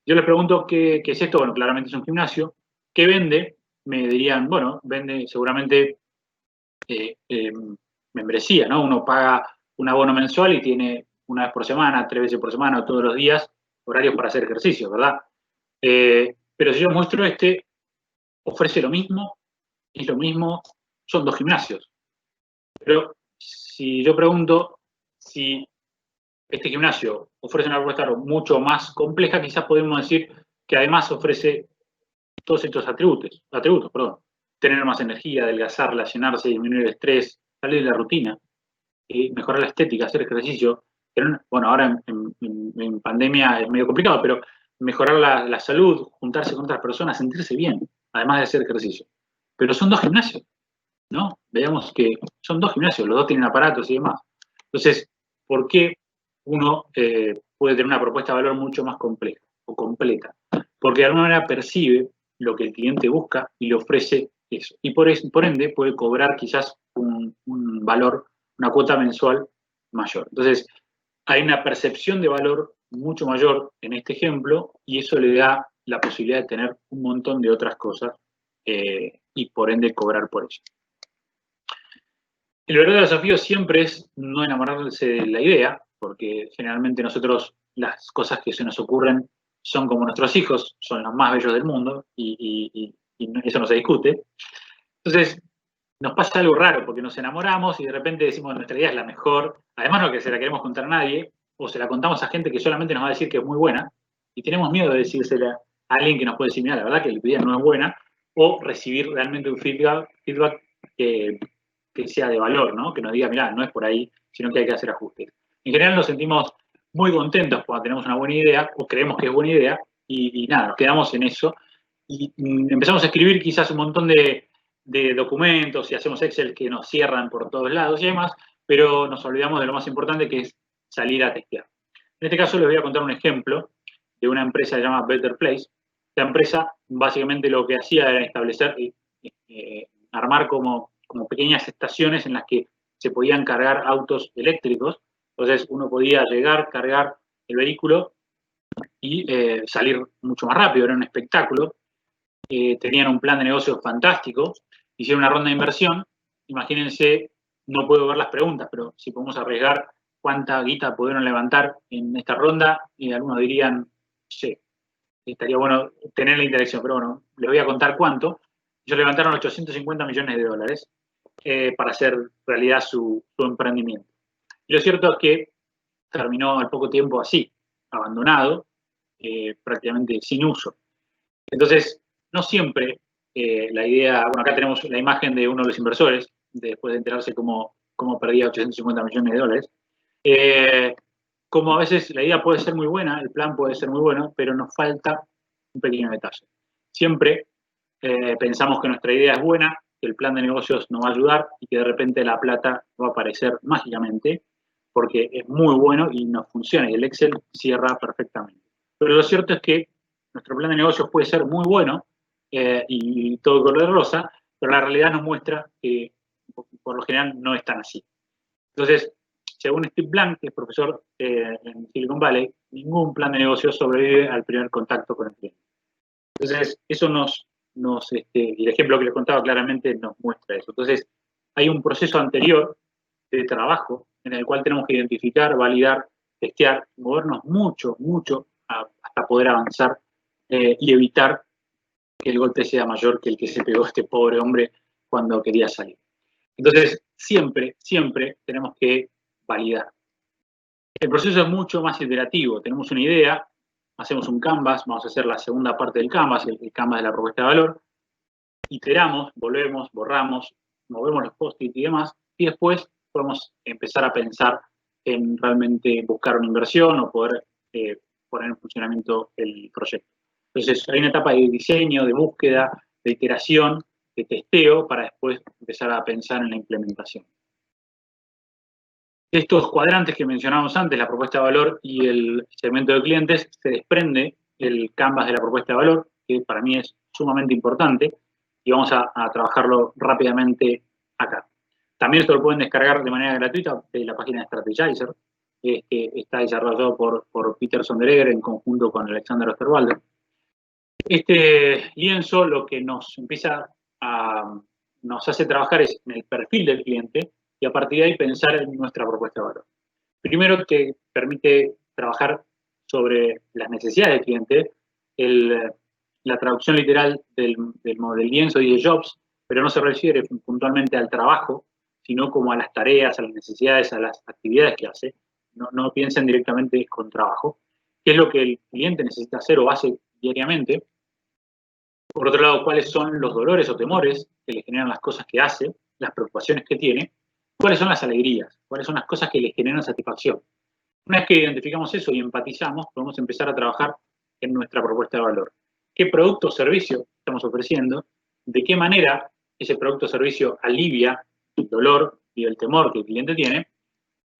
[SPEAKER 1] Yo les pregunto qué es esto. Bueno, claramente es un gimnasio. ¿Qué vende? Me dirían, bueno, vende seguramente membresía, ¿no? Uno paga un abono mensual y tiene una vez por semana, 3 veces por semana o todos los días horarios para hacer ejercicio, ¿verdad? Pero si yo muestro ofrece lo mismo, es lo mismo, son 2 gimnasios. Pero si yo pregunto si este gimnasio ofrece una propuesta mucho más compleja, quizás podemos decir que además ofrece todos estos atributos, tener más energía, adelgazar, relacionarse, disminuir el estrés, salir de la rutina, mejorar la estética, hacer ejercicio. Bueno, ahora en pandemia es medio complicado, pero mejorar la salud, juntarse con otras personas, sentirse bien, además de hacer ejercicio. Pero son 2 gimnasios, ¿no? Veamos que son 2 gimnasios, los 2 tienen aparatos y demás. Entonces, ¿por qué uno puede tener una propuesta de valor mucho más compleja o completa? Porque de alguna manera percibe lo que el cliente busca y le ofrece eso. Y por ende puede cobrar quizás un valor, una cuota mensual mayor. Entonces, hay una percepción de valor mucho mayor en este ejemplo y eso le da la posibilidad de tener un montón de otras cosas y por ende cobrar por ello. El verdadero desafío siempre es no enamorarse de la idea, porque generalmente nosotros las cosas que se nos ocurren son como nuestros hijos, son los más bellos del mundo y eso no se discute. Entonces, nos pasa algo raro porque nos enamoramos y de repente decimos nuestra idea es la mejor, además no que se la queremos contar a nadie, o se la contamos a gente que solamente nos va a decir que es muy buena, y tenemos miedo de decírsela a alguien que nos puede decir, mira, la verdad que la idea no es buena, o recibir realmente un feedback que sea de valor, ¿no? Que nos diga, mira, no es por ahí, sino que hay que hacer ajustes. En general nos sentimos muy contentos cuando tenemos una buena idea, o creemos que es buena idea, y nada, nos quedamos en eso, y empezamos a escribir quizás un montón de documentos y hacemos Excel que nos cierran por todos lados y demás, pero nos olvidamos de lo más importante que es salir a testear. En este caso les voy a contar un ejemplo de una empresa que se llama Better Place. Esta empresa básicamente lo que hacía era establecer, armar como pequeñas estaciones en las que se podían cargar autos eléctricos. Entonces uno podía llegar, cargar el vehículo y salir mucho más rápido, era un espectáculo. Tenían un plan de negocio fantástico, hicieron una ronda de inversión. Imagínense, no puedo ver las preguntas, pero si podemos arriesgar cuánta guita pudieron levantar en esta ronda, y algunos dirían, sí, estaría bueno tener la interacción, pero bueno, les voy a contar cuánto. Ellos levantaron 850 millones de dólares para hacer realidad su emprendimiento. Y lo cierto es que terminó al poco tiempo así, abandonado, prácticamente sin uso. Entonces, no siempre la idea, bueno, acá tenemos la imagen de uno de los inversores, después de enterarse cómo perdía 850 millones de dólares. como a veces la idea puede ser muy buena, el plan puede ser muy bueno, pero nos falta un pequeño detalle. Siempre pensamos que nuestra idea es buena, que el plan de negocios nos va a ayudar y que de repente la plata va a aparecer mágicamente porque es muy bueno y nos funciona y el Excel cierra perfectamente. Pero lo cierto es que nuestro plan de negocios puede ser muy bueno y todo color de rosa, pero la realidad nos muestra que por lo general no es tan así. Entonces, según Steve Blank, que es profesor en Silicon Valley, ningún plan de negocio sobrevive al primer contacto con el cliente. Entonces, eso y el ejemplo que les contaba claramente nos muestra eso. Entonces, hay un proceso anterior de trabajo en el cual tenemos que identificar, validar, testear, movernos mucho hasta poder avanzar y evitar que el golpe sea mayor que el que se pegó este pobre hombre cuando quería salir. Entonces, siempre tenemos que validar. El proceso es mucho más iterativo. Tenemos una idea, hacemos un canvas, vamos a hacer la segunda parte del canvas, el canvas de la propuesta de valor, iteramos, volvemos, borramos, movemos los post-it y demás, y después podemos empezar a pensar en realmente buscar una inversión o poder poner en funcionamiento el proyecto. Entonces, hay una etapa de diseño, de búsqueda, de iteración, de testeo, para después empezar a pensar en la implementación. Estos cuadrantes que mencionábamos antes, la propuesta de valor y el segmento de clientes, se desprende el canvas de la propuesta de valor, que para mí es sumamente importante, y vamos a trabajarlo rápidamente acá. También esto lo pueden descargar de manera gratuita de la página de Strategizer, que está desarrollado por Peter Sonderegger en conjunto con Alexander Osterwalder. Este lienzo lo que nos hace trabajar es en el perfil del cliente y a partir de ahí pensar en nuestra propuesta de valor. Primero te permite trabajar sobre las necesidades del cliente, la traducción literal del lienzo y de jobs, pero no se refiere puntualmente al trabajo, sino como a las tareas, a las necesidades, a las actividades que hace. No piensen directamente con trabajo. ¿Qué es lo que el cliente necesita hacer o hace diariamente? Por otro lado, ¿cuáles son los dolores o temores que le generan las cosas que hace, las preocupaciones que tiene? ¿Cuáles son las alegrías? ¿Cuáles son las cosas que le generan satisfacción? Una vez que identificamos eso y empatizamos, podemos empezar a trabajar en nuestra propuesta de valor. ¿Qué producto o servicio estamos ofreciendo? ¿De qué manera ese producto o servicio alivia el dolor y el temor que el cliente tiene?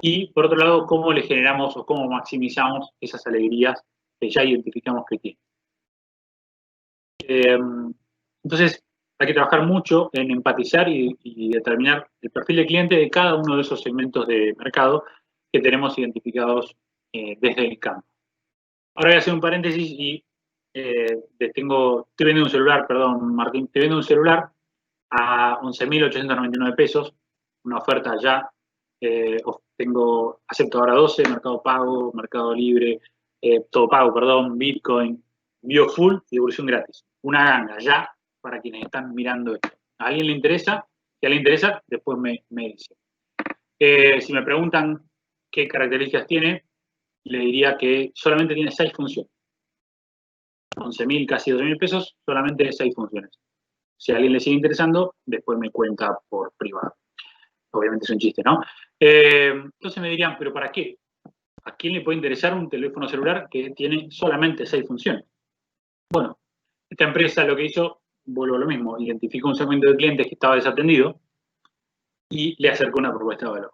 [SPEAKER 1] Y, por otro lado, ¿cómo le generamos o cómo maximizamos esas alegrías que ya identificamos que tiene? Entonces, hay que trabajar mucho en empatizar y determinar el perfil de cliente de cada uno de esos segmentos de mercado que tenemos identificados desde el campo. Ahora voy a hacer un paréntesis y estoy vendiendo un celular, perdón, Martín, te vendo un celular a 11.899 pesos, una oferta ya. Acepto ahora 12, Mercado Pago, Mercado Libre, Todo Pago, perdón, Bitcoin, envío full y devolución gratis. Una ganga ya para quienes están mirando esto. ¿A alguien le interesa? Si a alguien le interesa, después me dice. Si me preguntan qué características tiene, le diría que solamente tiene 6 funciones. 11.000, casi 12.000 pesos, solamente 6 funciones. Si a alguien le sigue interesando, después me cuenta por privado. Obviamente es un chiste, ¿no? Entonces me dirían, ¿pero para qué? ¿A quién le puede interesar un teléfono celular que tiene solamente 6 funciones? Bueno, esta empresa lo que hizo, vuelvo a lo mismo, identificó un segmento de clientes que estaba desatendido y le acercó una propuesta de valor.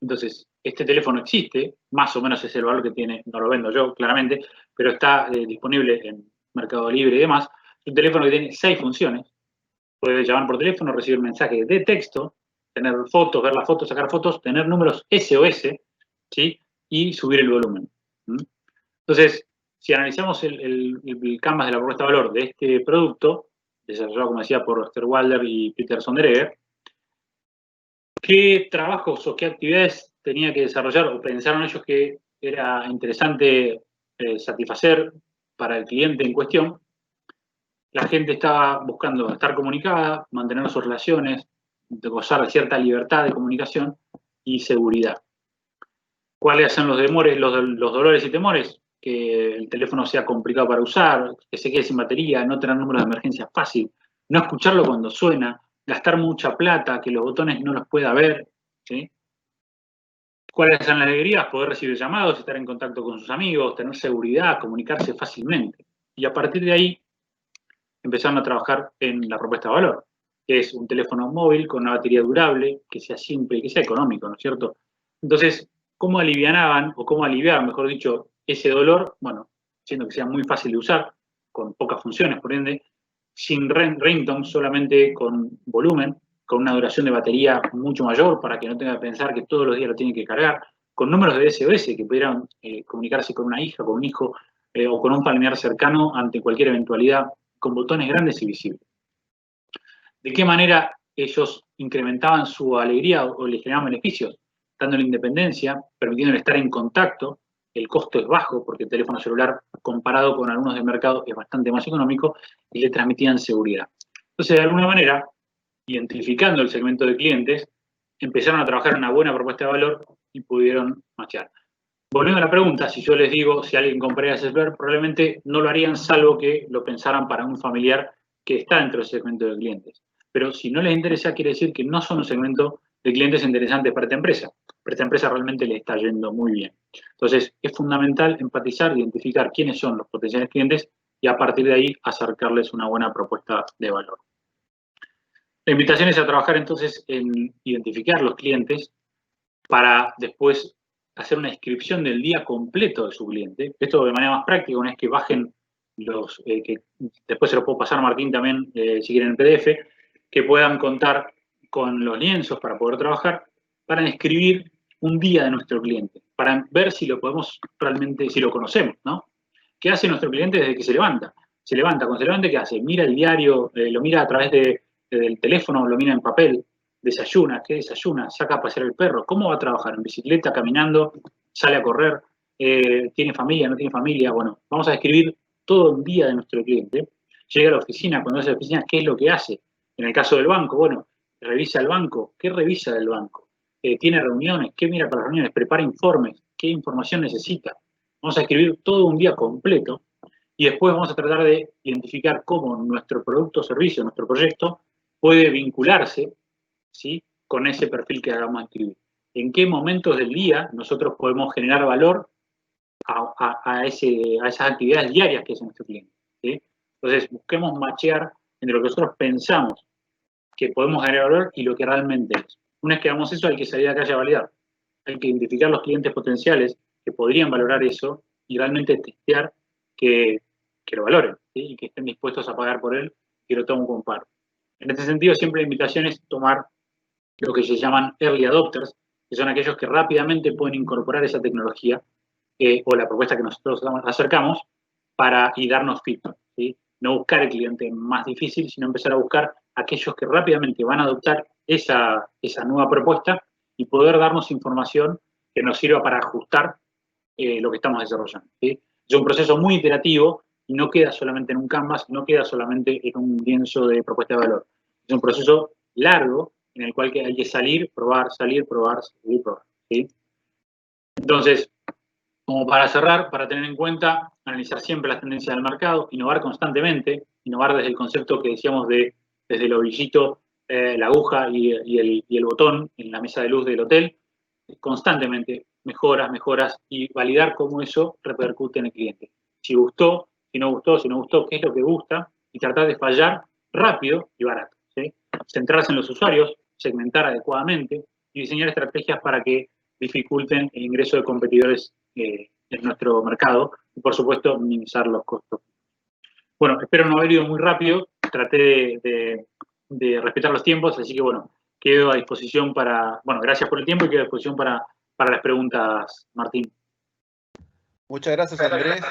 [SPEAKER 1] Entonces, este teléfono existe, más o menos es el valor que tiene, no lo vendo yo, claramente, pero está disponible en Mercado Libre y demás. Es un teléfono que tiene 6 funciones. Puede llamar por teléfono, recibir mensajes de texto, tener fotos, ver las fotos, sacar fotos, tener números SOS, ¿sí? Y subir el volumen. Entonces, si analizamos el canvas de la propuesta de valor de este producto, desarrollado, como decía, por Osterwalder y Peter Sonderegger, ¿qué trabajos o qué actividades tenía que desarrollar o pensaron ellos que era interesante satisfacer para el cliente en cuestión? La gente estaba buscando estar comunicada, mantener sus relaciones, gozar de cierta libertad de comunicación y seguridad. ¿Cuáles son los dolores y temores? Que el teléfono sea complicado para usar, que se quede sin batería, no tener números de emergencia fácil, no escucharlo cuando suena, gastar mucha plata, que los botones no los pueda ver, ¿sí? ¿Cuáles son las alegrías? Poder recibir llamados, estar en contacto con sus amigos, tener seguridad, comunicarse fácilmente. Y a partir de ahí empezaron a trabajar en la propuesta de valor, que es un teléfono móvil con una batería durable, que sea simple y que sea económico, ¿no es cierto? Entonces, ¿cómo alivianaban, o cómo aliviaban, mejor dicho, ese dolor? Bueno, siendo que sea muy fácil de usar, con pocas funciones, por ende, sin ringtone, solamente con volumen, con una duración de batería mucho mayor para que no tenga que pensar que todos los días lo tienen que cargar, con números de SOS que pudieran comunicarse con una hija, con un hijo o con un familiar cercano ante cualquier eventualidad, con botones grandes y visibles. ¿De qué manera ellos incrementaban su alegría o les generaban beneficios? Dándole independencia, permitiéndole estar en contacto. El costo es bajo porque el teléfono celular, comparado con algunos del mercado, es bastante más económico y le transmitían seguridad. Entonces, de alguna manera, identificando el segmento de clientes, empezaron a trabajar en una buena propuesta de valor y pudieron matchar. Volviendo a la pregunta, si yo les digo si alguien compraría ese celular, probablemente no lo harían salvo que lo pensaran para un familiar que está dentro del segmento de clientes. Pero si no les interesa, quiere decir que no son un segmento de clientes interesantes para esta empresa. Pero esta empresa realmente le está yendo muy bien. Entonces, es fundamental empatizar, identificar quiénes son los potenciales clientes y a partir de ahí acercarles una buena propuesta de valor. La invitación es a trabajar entonces en identificar los clientes para después hacer una descripción del día completo de su cliente. Esto de manera más práctica, una vez que bajen los, que después se lo puedo pasar a Martín también, si quieren en PDF, que puedan contar con los lienzos para poder trabajar, para describir un día de nuestro cliente, para ver si lo podemos realmente, si lo conocemos, ¿no? ¿Qué hace nuestro cliente desde que se levanta? Se levanta, cuando se levanta, ¿qué hace? Mira el diario, lo mira a través del teléfono, lo mira en papel, desayuna, ¿qué desayuna? Saca a pasear el perro. ¿Cómo va a trabajar? ¿En bicicleta, caminando? ¿Sale a correr? ¿Tiene familia, no tiene familia? Bueno, vamos a describir todo el día de nuestro cliente. Llega a la oficina, cuando hace la oficina, ¿qué es lo que hace? En el caso del banco, bueno, revisa el banco. ¿Qué revisa del banco? ¿Tiene reuniones? ¿Qué mira para las reuniones? ¿Prepara informes? ¿Qué información necesita? Vamos a escribir todo un día completo y después vamos a tratar de identificar cómo nuestro producto o servicio, nuestro proyecto, puede vincularse, ¿sí?, con ese perfil que vamos a escribir. ¿En qué momentos del día nosotros podemos generar valor a esas actividades diarias que hace nuestro cliente? ¿Sí? Entonces, busquemos machear entre lo que nosotros pensamos que podemos generar valor y lo que realmente es. Una vez que hagamos eso, hay que salir a la calle a validar. Hay que identificar los clientes potenciales que podrían valorar eso y realmente testear que lo valoren, ¿sí?, y que estén dispuestos a pagar por él, que lo tomen como par. En este sentido, siempre la invitación es tomar lo que se llaman early adopters, que son aquellos que rápidamente pueden incorporar esa tecnología o la propuesta que nosotros acercamos y darnos feedback, ¿sí? No buscar el cliente más difícil, sino empezar a buscar aquellos que rápidamente van a adoptar esa nueva propuesta y poder darnos información que nos sirva para ajustar lo que estamos desarrollando, ¿sí? Es un proceso muy iterativo y no queda solamente en un canvas, no queda solamente en un lienzo de propuesta de valor. Es un proceso largo en el cual hay que salir, probar, salir, probar, ¿sí? Entonces, como para cerrar, para tener en cuenta, analizar siempre las tendencias del mercado, innovar constantemente, innovar desde el concepto que decíamos desde el orillito, la aguja y el botón en la mesa de luz del hotel, constantemente, mejoras y validar cómo eso repercute en el cliente. Si gustó, si no gustó, qué es lo que gusta y tratar de fallar rápido y barato, ¿sí? Centrarse en los usuarios, segmentar adecuadamente y diseñar estrategias para que dificulten el ingreso de competidores en nuestro mercado y, por supuesto, minimizar los costos. Bueno, espero no haber ido muy rápido, traté de respetar los tiempos, así que, bueno, quedo a disposición gracias por el tiempo y quedo a disposición para las preguntas, Martín.
[SPEAKER 4] Muchas gracias, Andrés.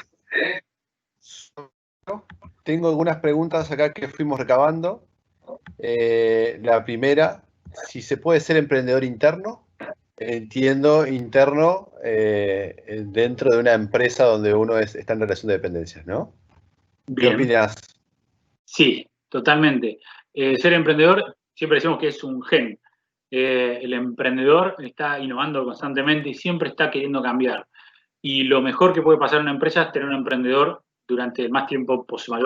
[SPEAKER 4] Tengo algunas preguntas acá que fuimos recabando. La primera, si se puede ser emprendedor interno. Entiendo, interno dentro de una empresa donde uno está en relación de dependencias, ¿no?
[SPEAKER 1] Bien.
[SPEAKER 4] ¿Qué opinas?
[SPEAKER 1] Sí, totalmente. Ser emprendedor, siempre decimos que es un gen. El emprendedor está innovando constantemente y siempre está queriendo cambiar. Y lo mejor que puede pasar en una empresa es tener un emprendedor durante el mayor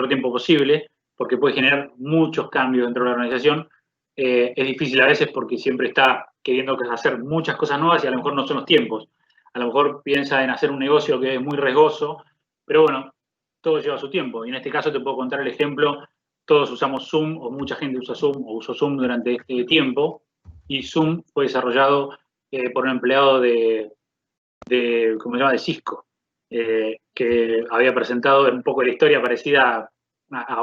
[SPEAKER 1] tiempo posible, porque puede generar muchos cambios dentro de la organización. Es difícil a veces porque siempre está queriendo hacer muchas cosas nuevas y a lo mejor no son los tiempos. A lo mejor piensa en hacer un negocio que es muy riesgoso, pero bueno, todo lleva su tiempo. Y en este caso te puedo contar el ejemplo, todos usamos Zoom, o mucha gente usa Zoom, o usó Zoom durante este tiempo, y Zoom fue desarrollado por un empleado ¿cómo se llama?, de Cisco, que había presentado un poco la historia parecida a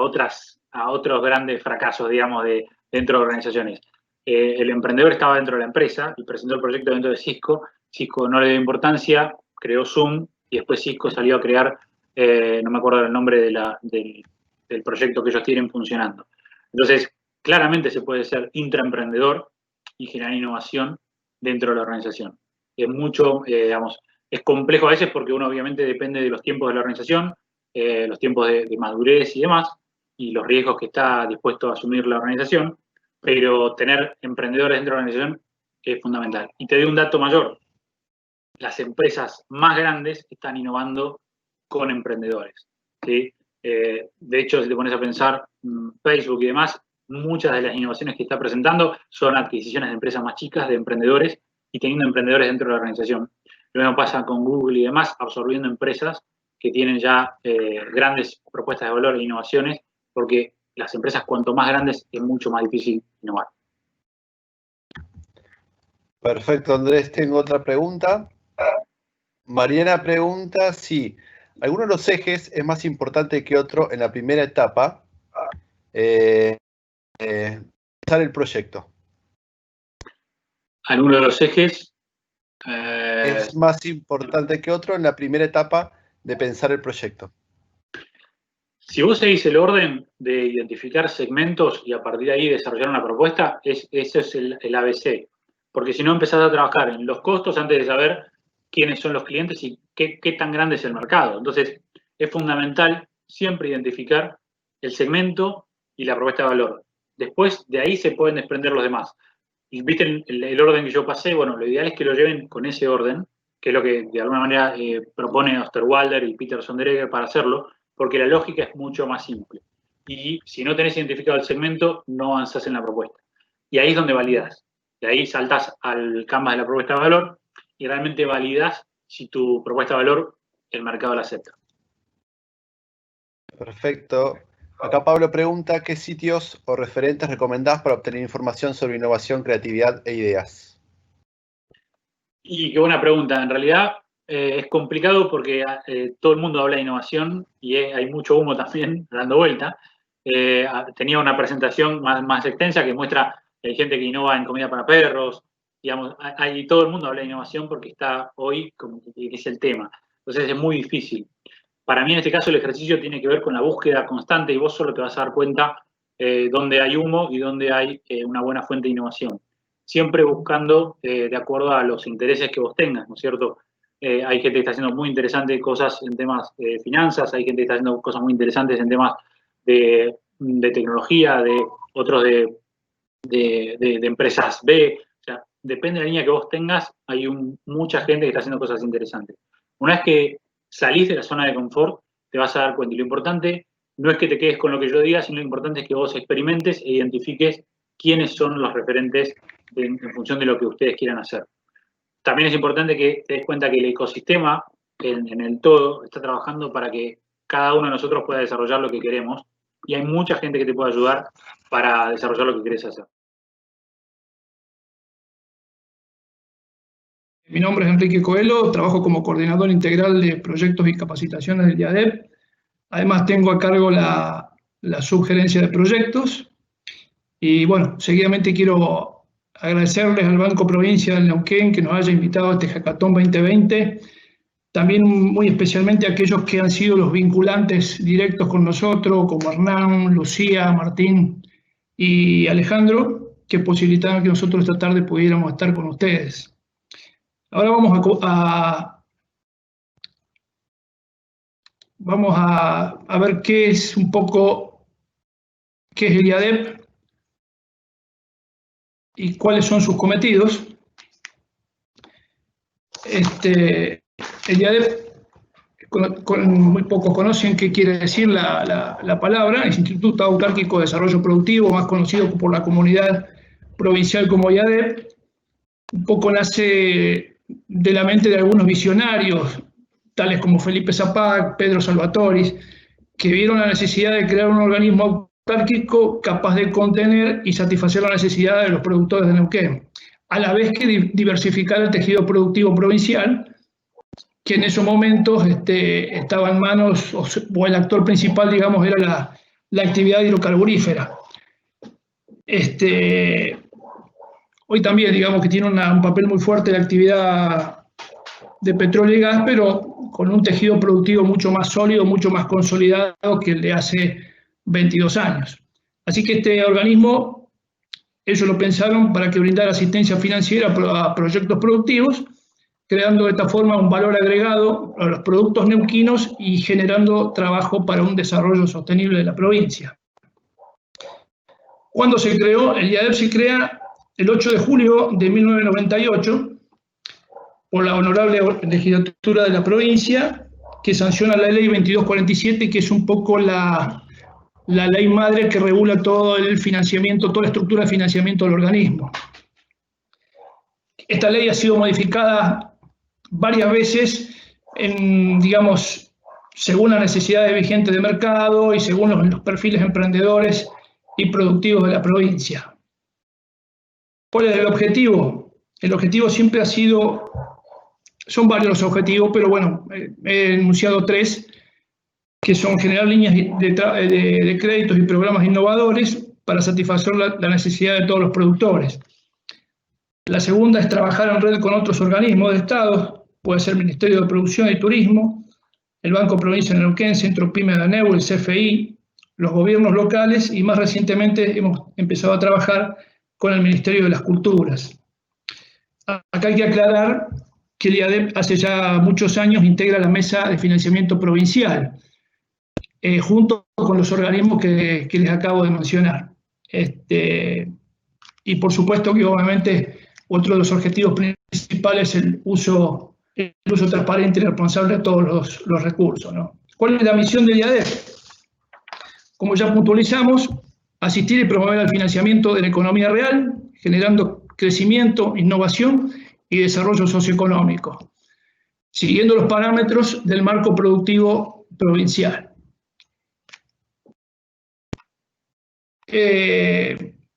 [SPEAKER 1] otros grandes fracasos, digamos, dentro de organizaciones. El emprendedor estaba dentro de la empresa y presentó el proyecto dentro de Cisco. Cisco no le dio importancia, creó Zoom y después Cisco salió a crear, no me acuerdo el nombre del proyecto que ellos tienen funcionando. Entonces, claramente se puede ser intraemprendedor y generar innovación dentro de la organización. Es mucho, digamos, es complejo a veces porque uno obviamente depende de los tiempos de la organización, los tiempos de madurez y demás, y los riesgos que está dispuesto a asumir la organización, pero tener emprendedores dentro de la organización es fundamental. Y te doy un dato mayor. Las empresas más grandes están innovando con emprendedores, ¿sí? De hecho, si te pones a pensar, Facebook y demás, muchas de las innovaciones que está presentando son adquisiciones de empresas más chicas, de emprendedores, y teniendo emprendedores dentro de la organización. Lo mismo pasa con Google y demás, absorbiendo empresas que tienen ya grandes propuestas de valor e innovaciones, porque las empresas cuanto más grandes es mucho más difícil innovar.
[SPEAKER 4] Perfecto, Andrés. Tengo otra pregunta. Mariana pregunta si alguno de los ejes es más importante que otro en la primera etapa, empezar el proyecto.
[SPEAKER 1] ¿Alguno de los ejes?
[SPEAKER 4] Es más importante que otro en la primera etapa de pensar el proyecto.
[SPEAKER 1] Si vos seguís el orden de identificar segmentos y a partir de ahí desarrollar una propuesta, ese es el ABC. Porque si no empezás a trabajar en los costos antes de saber quiénes son los clientes y qué tan grande es el mercado. Entonces, es fundamental siempre identificar el segmento y la propuesta de valor. Después, de ahí se pueden desprender los demás. Y viste el orden que yo pasé, bueno, lo ideal es que lo lleven con ese orden, que es lo que de alguna manera propone Osterwalder y Peter Sonderegger para hacerlo, porque la lógica es mucho más simple. Y si no tenés identificado el segmento, no avanzás en la propuesta. Y ahí es donde validás. De ahí saltás al canvas de la propuesta de valor y realmente validás si tu propuesta de valor el mercado la acepta.
[SPEAKER 4] Perfecto. Acá Pablo pregunta, ¿qué sitios o referentes recomendás para obtener información sobre innovación, creatividad e ideas?
[SPEAKER 1] Y qué buena pregunta. En realidad es complicado porque todo el mundo habla de innovación y hay mucho humo también dando vuelta. Tenía una presentación más extensa que muestra que hay gente que innova en comida para perros. Digamos, todo el mundo habla de innovación porque está hoy, como que es el tema. Entonces es muy difícil. Para mí en este caso el ejercicio tiene que ver con la búsqueda constante y vos solo te vas a dar cuenta dónde hay humo y dónde hay una buena fuente de innovación. Siempre buscando de acuerdo a los intereses que vos tengas, ¿no es cierto? Hay gente que está haciendo muy interesantes cosas en temas de finanzas, hay gente que está haciendo cosas muy interesantes en temas de tecnología, de otros de empresas B. O sea, depende de la línea que vos tengas, hay mucha gente que está haciendo cosas interesantes. Una vez que salís de la zona de confort, te vas a dar cuenta. Y lo importante no es que te quedes con lo que yo diga, sino lo importante es que vos experimentes e identifiques quiénes son los referentes en función de lo que ustedes quieran hacer. También es importante que te des cuenta que el ecosistema en el todo está trabajando para que cada uno de nosotros pueda desarrollar lo que queremos y hay mucha gente que te puede ayudar para desarrollar lo que querés hacer.
[SPEAKER 5] Mi nombre es Enrique Coelho, trabajo como coordinador integral de proyectos y capacitaciones del IADEP. Además tengo a cargo la subgerencia de proyectos. Y bueno, seguidamente quiero agradecerles al Banco Provincia del Neuquén que nos haya invitado a este Hackathon 2020. También muy especialmente a aquellos que han sido los vinculantes directos con nosotros, como Hernán, Lucía, Martín y Alejandro, que posibilitaron que nosotros esta tarde pudiéramos estar con ustedes. Ahora vamos a ver qué es un poco, qué es el IADEP y cuáles son sus cometidos. El IADEP, muy pocos conocen qué quiere decir la palabra, es Instituto Autárquico de Desarrollo Productivo, más conocido por la comunidad provincial como IADEP. un poco nace de la mente de algunos visionarios, tales como Felipe Zapac, Pedro Salvatoris, que vieron la necesidad de crear un organismo autárquico capaz de contener y satisfacer las necesidades de los productores de Neuquén, a la vez que diversificar el tejido productivo provincial, que en esos momentos estaba en manos, o el actor principal, digamos, era la actividad hidrocarburífera. Hoy también, digamos, que tiene un papel muy fuerte la actividad de petróleo y gas, pero con un tejido productivo mucho más sólido, mucho más consolidado que el de hace 22 años. Así que este organismo, ellos lo pensaron para que brindara asistencia financiera a proyectos productivos, creando de esta forma un valor agregado a los productos neuquinos y generando trabajo para un desarrollo sostenible de la provincia. ¿Cuándo se creó? El IADEP se crea el 8 de julio de 1998 por la honorable legislatura de la provincia, que sanciona la ley 2247, que es un poco la ley madre que regula todo el financiamiento, toda la estructura de financiamiento del organismo. Esta ley ha sido modificada varias veces, digamos, según las necesidades vigentes de mercado y según los perfiles emprendedores y productivos de la provincia. ¿Cuál es el objetivo? El objetivo siempre ha sido, son varios los objetivos, pero bueno, he enunciado 3, que son generar líneas de créditos y programas innovadores para satisfacer la necesidad de todos los productores. La segunda es trabajar en red con otros organismos de Estado, puede ser el Ministerio de Producción y Turismo, el Banco Provincia de Neuquén, Centro Pyme de ANEU, el CFI, los gobiernos locales y más recientemente hemos empezado a trabajar con el Ministerio de las Culturas. Acá hay que aclarar que el IADEP hace ya muchos años integra la mesa de financiamiento provincial, junto con los organismos que les acabo de mencionar. Y por supuesto que obviamente otro de los objetivos principales es el uso transparente y responsable de todos los recursos, ¿no? ¿Cuál es la misión del IADEP? Como ya puntualizamos, asistir y promover el financiamiento de la economía real, generando crecimiento, innovación y desarrollo socioeconómico, siguiendo los parámetros del marco productivo provincial.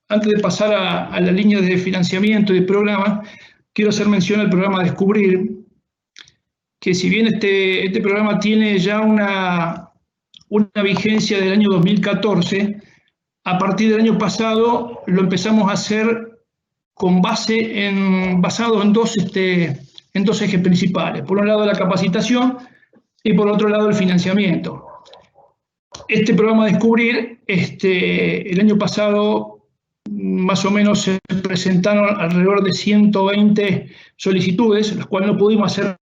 [SPEAKER 5] Antes de pasar a la línea de financiamiento y de programa, quiero hacer mención al programa Descubrir, que si bien este programa tiene ya una vigencia del año 2014, a partir del año pasado lo empezamos a hacer basado en dos ejes principales. Por un lado la capacitación y por otro lado el financiamiento. Este programa Descubrir, el año pasado más o menos se presentaron alrededor de 120 solicitudes, las cuales no pudimos hacer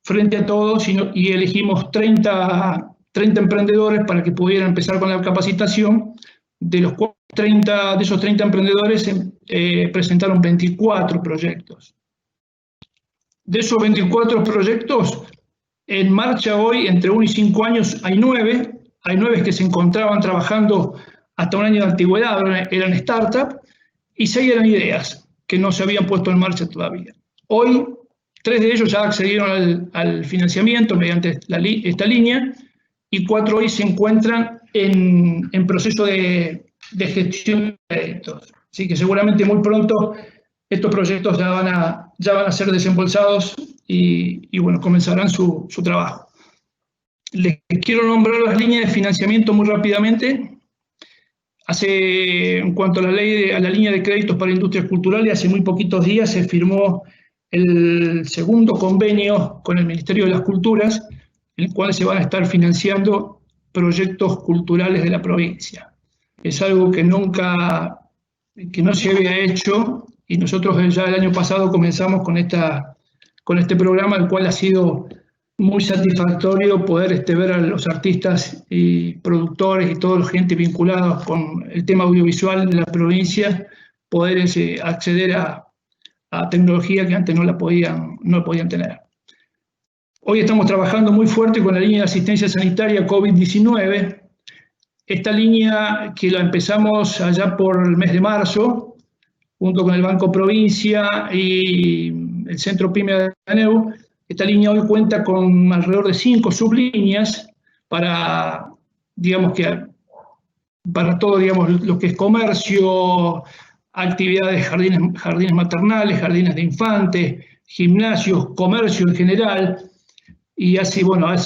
[SPEAKER 5] frente a todos y elegimos 30 emprendedores para que pudieran empezar con la capacitación. De esos 30 emprendedores presentaron 24 proyectos. De esos 24 proyectos, en marcha hoy, entre 1 y 5 años, hay 9. Hay 9 que se encontraban trabajando hasta un año de antigüedad, eran startups, y 6 eran ideas que no se habían puesto en marcha todavía. Hoy, 3 de ellos ya accedieron al financiamiento mediante esta línea, y 4 hoy se encuentran en proceso de gestión de créditos. Así que seguramente muy pronto estos proyectos ya van a ser desembolsados y bueno, comenzarán su trabajo. Les quiero nombrar las líneas de financiamiento muy rápidamente. En cuanto a la línea de créditos para industrias culturales, hace muy poquitos días se firmó el segundo convenio con el Ministerio de las Culturas, en el cual se van a estar financiando proyectos culturales de la provincia. Es algo que no se había hecho, y nosotros ya el año pasado comenzamos con este programa, el cual ha sido muy satisfactorio poder ver a los artistas y productores y toda la gente vinculada con el tema audiovisual de la provincia, poder acceder a tecnología que antes no podían tener. Hoy estamos trabajando muy fuerte con la línea de asistencia sanitaria COVID-19. Esta línea que la empezamos allá por el mes de marzo, junto con el Banco Provincia y el Centro PYME de ANEU. Esta línea hoy cuenta con alrededor de 5 sublíneas para, digamos que, para todo, digamos, lo que es comercio, actividades, jardines maternales, jardines de infantes, gimnasios, comercio en general. Y hace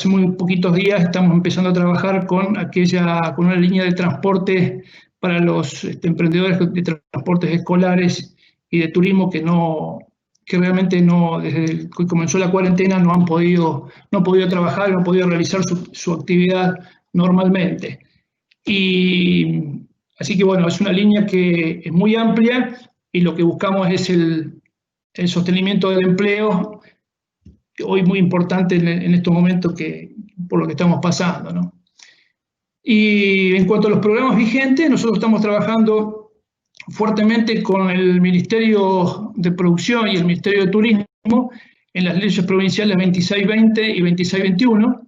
[SPEAKER 5] muy poquitos días estamos empezando a trabajar con una línea de transporte para los emprendedores de transportes escolares y de turismo que realmente desde que comenzó la cuarentena no han podido trabajar, no han podido realizar su actividad normalmente. Y así que es una línea que es muy amplia y lo que buscamos es el sostenimiento del empleo, hoy muy importante en estos momentos por lo que estamos pasando, ¿no? Y en cuanto a los programas vigentes, nosotros estamos trabajando fuertemente con el Ministerio de Producción y el Ministerio de Turismo en las leyes provinciales 2620 y 2621,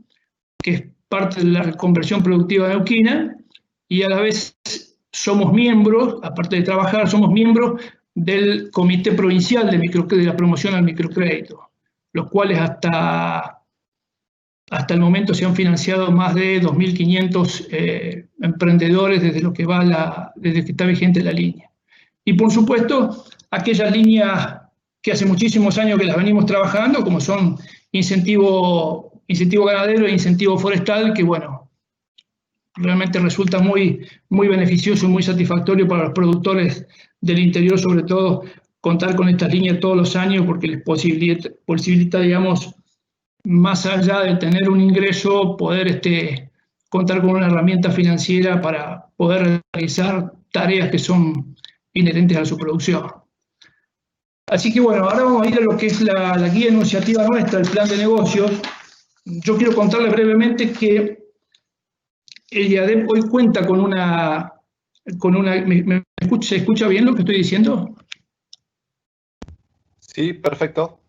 [SPEAKER 5] que es parte de la conversión productiva neuquina, y a la vez somos miembros, aparte de trabajar, somos miembros del Comité Provincial de la Promoción al Microcrédito, los cuales hasta el momento se han financiado más de 2.500 emprendedores desde que está vigente la línea. Y por supuesto, aquellas líneas que hace muchísimos años que las venimos trabajando, como son incentivo ganadero e incentivo forestal, que realmente resulta muy, muy beneficioso y muy satisfactorio para los productores del interior, sobre todo contar con estas líneas todos los años, porque les posibilita, digamos, más allá de tener un ingreso, poder contar con una herramienta financiera para poder realizar tareas que son inherentes a su producción. Así que ahora vamos a ir a lo que es la guía enunciativa nuestra, el plan de negocios. Yo quiero contarle brevemente que el IADEP hoy cuenta con una ¿se escucha bien lo que estoy diciendo?
[SPEAKER 4] Sí, perfecto.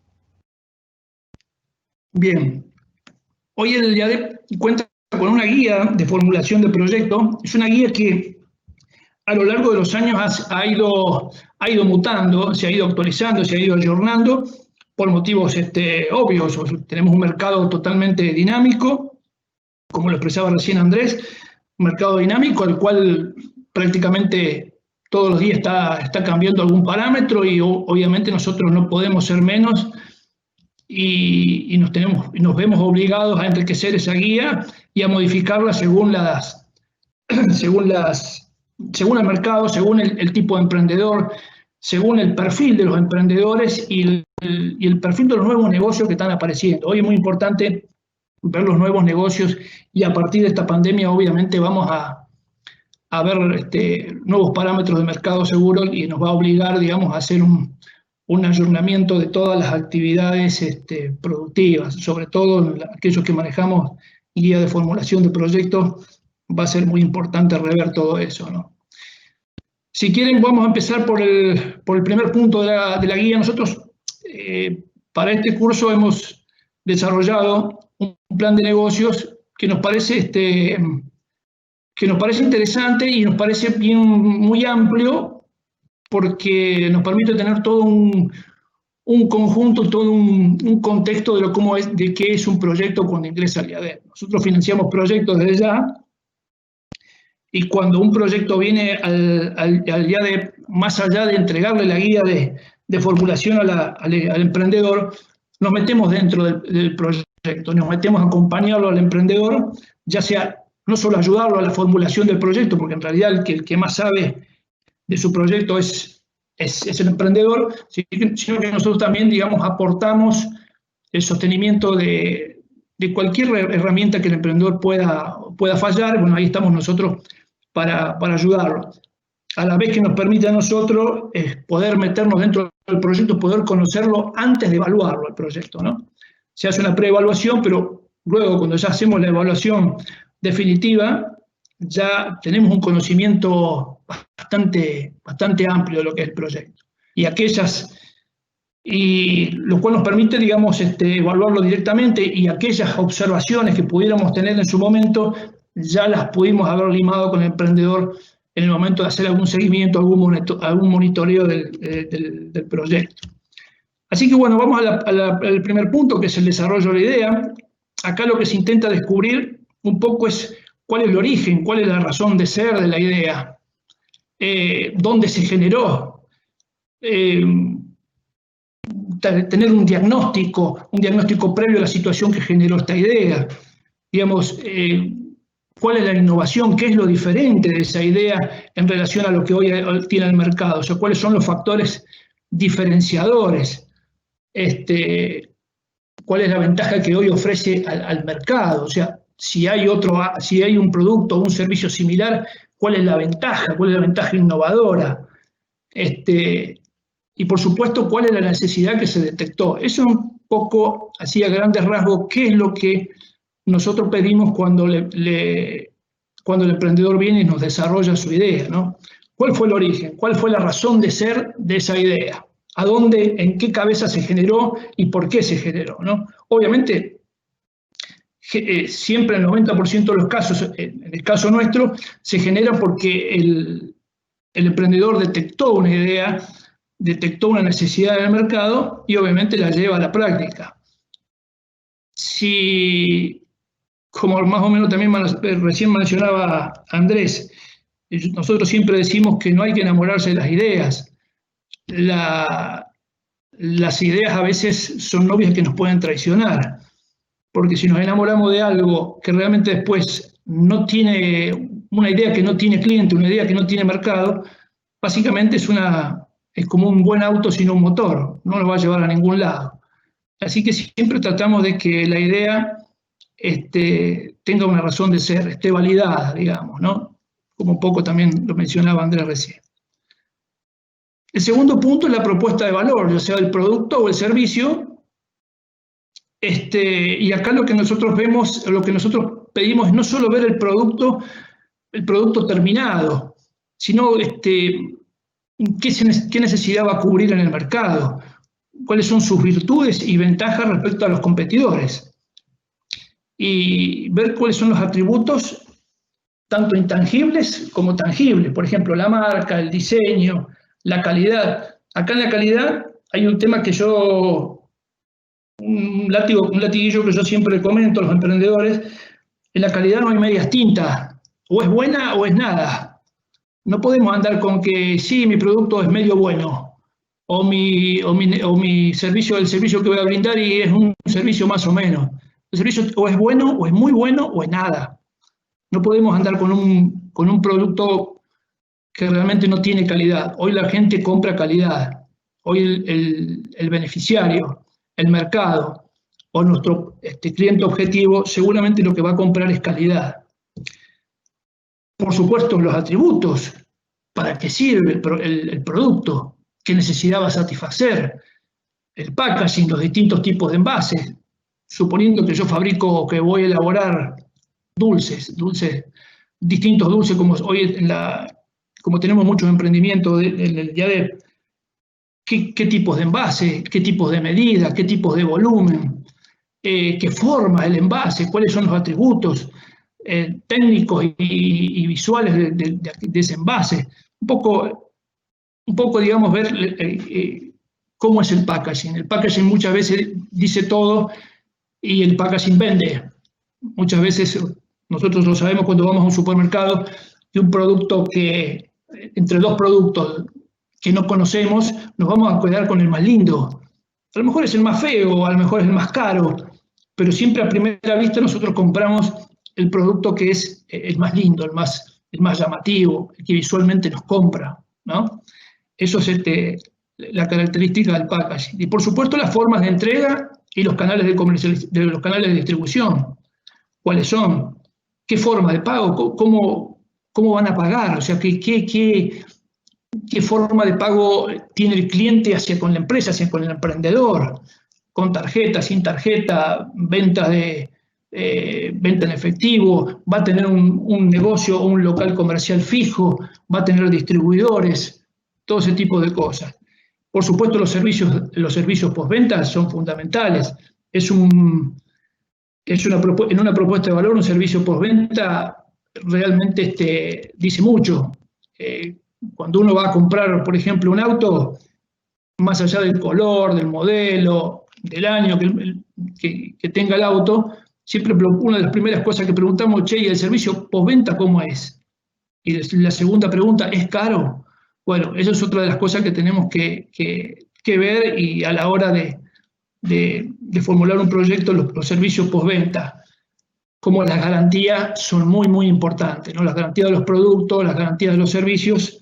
[SPEAKER 5] Bien. Hoy el IADEP cuenta con una guía de formulación de proyectos. Es una guía que a lo largo de los años ha ido mutando, se ha ido actualizando, se ha ido ayornando por motivos obvios. Tenemos un mercado totalmente dinámico, como lo expresaba recién Andrés, un mercado dinámico al cual prácticamente todos los días está cambiando algún parámetro y obviamente nosotros no podemos ser menos y nos vemos obligados a enriquecer esa guía y a modificarla según el mercado, según el tipo de emprendedor, según el perfil de los emprendedores y el perfil de los nuevos negocios que están apareciendo. Hoy es muy importante ver los nuevos negocios y a partir de esta pandemia obviamente vamos a ver nuevos parámetros de mercado seguro y nos va a obligar, digamos, a hacer un ayornamiento de todas las actividades productivas, sobre todo aquellos que manejamos guía de formulación de proyectos, va a ser muy importante rever todo eso, ¿no? Si quieren, vamos a empezar por el primer punto de la guía. Nosotros, para este curso, hemos desarrollado un plan de negocios que nos parece interesante y nos parece muy amplio, porque nos permite tener todo un conjunto, todo un contexto de qué es un proyecto cuando ingresa al IADEP. Nosotros financiamos proyectos desde ya, y cuando un proyecto viene al IADEP, más allá de entregarle la guía de formulación al emprendedor, nos metemos dentro del proyecto, nos metemos a acompañarlo al emprendedor, ya sea no solo ayudarlo a la formulación del proyecto, porque en realidad el que más sabe de su proyecto es el emprendedor, sino que nosotros también, digamos, aportamos el sostenimiento de cualquier herramienta que el emprendedor pueda fallar. Ahí estamos nosotros para ayudarlo. A la vez que nos permite a nosotros poder meternos dentro del proyecto, poder conocerlo antes de evaluarlo el proyecto, ¿no? Se hace una preevaluación, pero luego cuando ya hacemos la evaluación definitiva, ya tenemos un conocimiento bastante amplio de lo que es el proyecto. Y lo cual nos permite, digamos, evaluarlo directamente, y aquellas observaciones que pudiéramos tener en su momento, ya las pudimos haber limado con el emprendedor en el momento de hacer algún seguimiento, algún monitoreo del proyecto. Así que bueno, vamos al primer punto, que es el desarrollo de la idea. Acá lo que se intenta descubrir un poco es cuál es el origen, cuál es la razón de ser de la idea, dónde se generó, tener un diagnóstico previo a la situación que generó esta idea, digamos, cuál es la innovación, qué es lo diferente de esa idea en relación a lo que hoy tiene el mercado, o sea, cuáles son los factores diferenciadores, cuál es la ventaja que hoy ofrece al mercado, o sea, si hay un producto o un servicio similar, cuál es la ventaja innovadora, y por supuesto cuál es la necesidad que se detectó. Eso un poco, así a grandes rasgos, qué es lo que nosotros pedimos cuando el emprendedor viene y nos desarrolla su idea, ¿no? ¿Cuál fue el origen? ¿Cuál fue la razón de ser de esa idea? ¿A dónde, en qué cabeza se generó y por qué se generó, ¿no? Obviamente, siempre en el 90% de los casos, en el caso nuestro, se genera porque el emprendedor detectó una idea, detectó una necesidad del mercado y obviamente la lleva a la práctica. Si, como más o menos también recién mencionaba Andrés, nosotros siempre decimos que no hay que enamorarse de las ideas. Las ideas a veces son novias que nos pueden traicionar, porque si nos enamoramos de algo que realmente después no tiene, una idea que no tiene cliente, una idea que no tiene mercado, básicamente es como un buen auto sin un motor, no nos va a llevar a ningún lado. Así que siempre tratamos de que la idea tenga una razón de ser, esté validada, digamos, ¿no? Como un poco también lo mencionaba Andrés recién. El segundo punto es la propuesta de valor, ya sea el producto o el servicio. Y acá lo que nosotros vemos, lo que nosotros pedimos es no solo ver el producto terminado, sino qué necesidad va a cubrir en el mercado, cuáles son sus virtudes y ventajas respecto a los competidores. Y ver cuáles son los atributos, tanto intangibles como tangibles. Por ejemplo, la marca, el diseño, la calidad. Acá en la calidad hay un tema que un latiguillo que yo siempre comento a los emprendedores. En la calidad no hay medias tintas, o es buena o es nada. No podemos andar con que sí, mi producto es medio bueno, o mi servicio, el servicio que voy a brindar y es un servicio más o menos. El servicio o es bueno, o es muy bueno, o es nada. No podemos andar con un producto que realmente no tiene calidad. Hoy la gente compra calidad. Hoy el beneficiario, el mercado o nuestro cliente objetivo seguramente lo que va a comprar es calidad. Por supuesto, los atributos, para qué sirve el producto, qué necesidad va a satisfacer, el packaging, los distintos tipos de envases. Suponiendo que yo fabrico, que voy a elaborar distintos dulces, como hoy como tenemos muchos emprendimientos en el IADEP, ¿qué tipos de envase, qué tipos de medida, qué tipos de volumen, qué forma el envase, cuáles son los atributos técnicos y visuales de ese envase? Un poco digamos, ver cómo es el packaging. El packaging muchas veces dice todo y el packaging vende. Muchas veces nosotros lo sabemos cuando vamos a un supermercado, de un producto entre dos productos que no conocemos, nos vamos a quedar con el más lindo. A lo mejor es el más feo, a lo mejor es el más caro, pero siempre a primera vista nosotros compramos el producto que es el más lindo, el más llamativo, el que visualmente nos compra, ¿no? Eso es la característica del packaging. Y por supuesto las formas de entrega y los canales los canales de distribución. ¿Cuáles son? ¿Qué forma de pago? ¿Cómo van a pagar? O sea, ¿qué forma de pago tiene el cliente hacia con la empresa, hacia con el emprendedor? ¿Con tarjeta, sin tarjeta, venta en efectivo? ¿Va a tener un negocio o un local comercial fijo? ¿Va a tener distribuidores? Todo ese tipo de cosas. Por supuesto, los servicios postventa son fundamentales. En una propuesta de valor, un servicio postventa realmente dice mucho. cuando uno va a comprar, por ejemplo, un auto, más allá del color, del modelo, del año que tenga el auto, siempre una de las primeras cosas que preguntamos, che, ¿y el servicio postventa cómo es? Y la segunda pregunta, ¿es caro? Bueno, eso es otra de las cosas que tenemos que ver, y a la hora de formular un proyecto, los servicios postventa, como las garantías son muy, muy importantes, ¿no? Las garantías de los productos, las garantías de los servicios,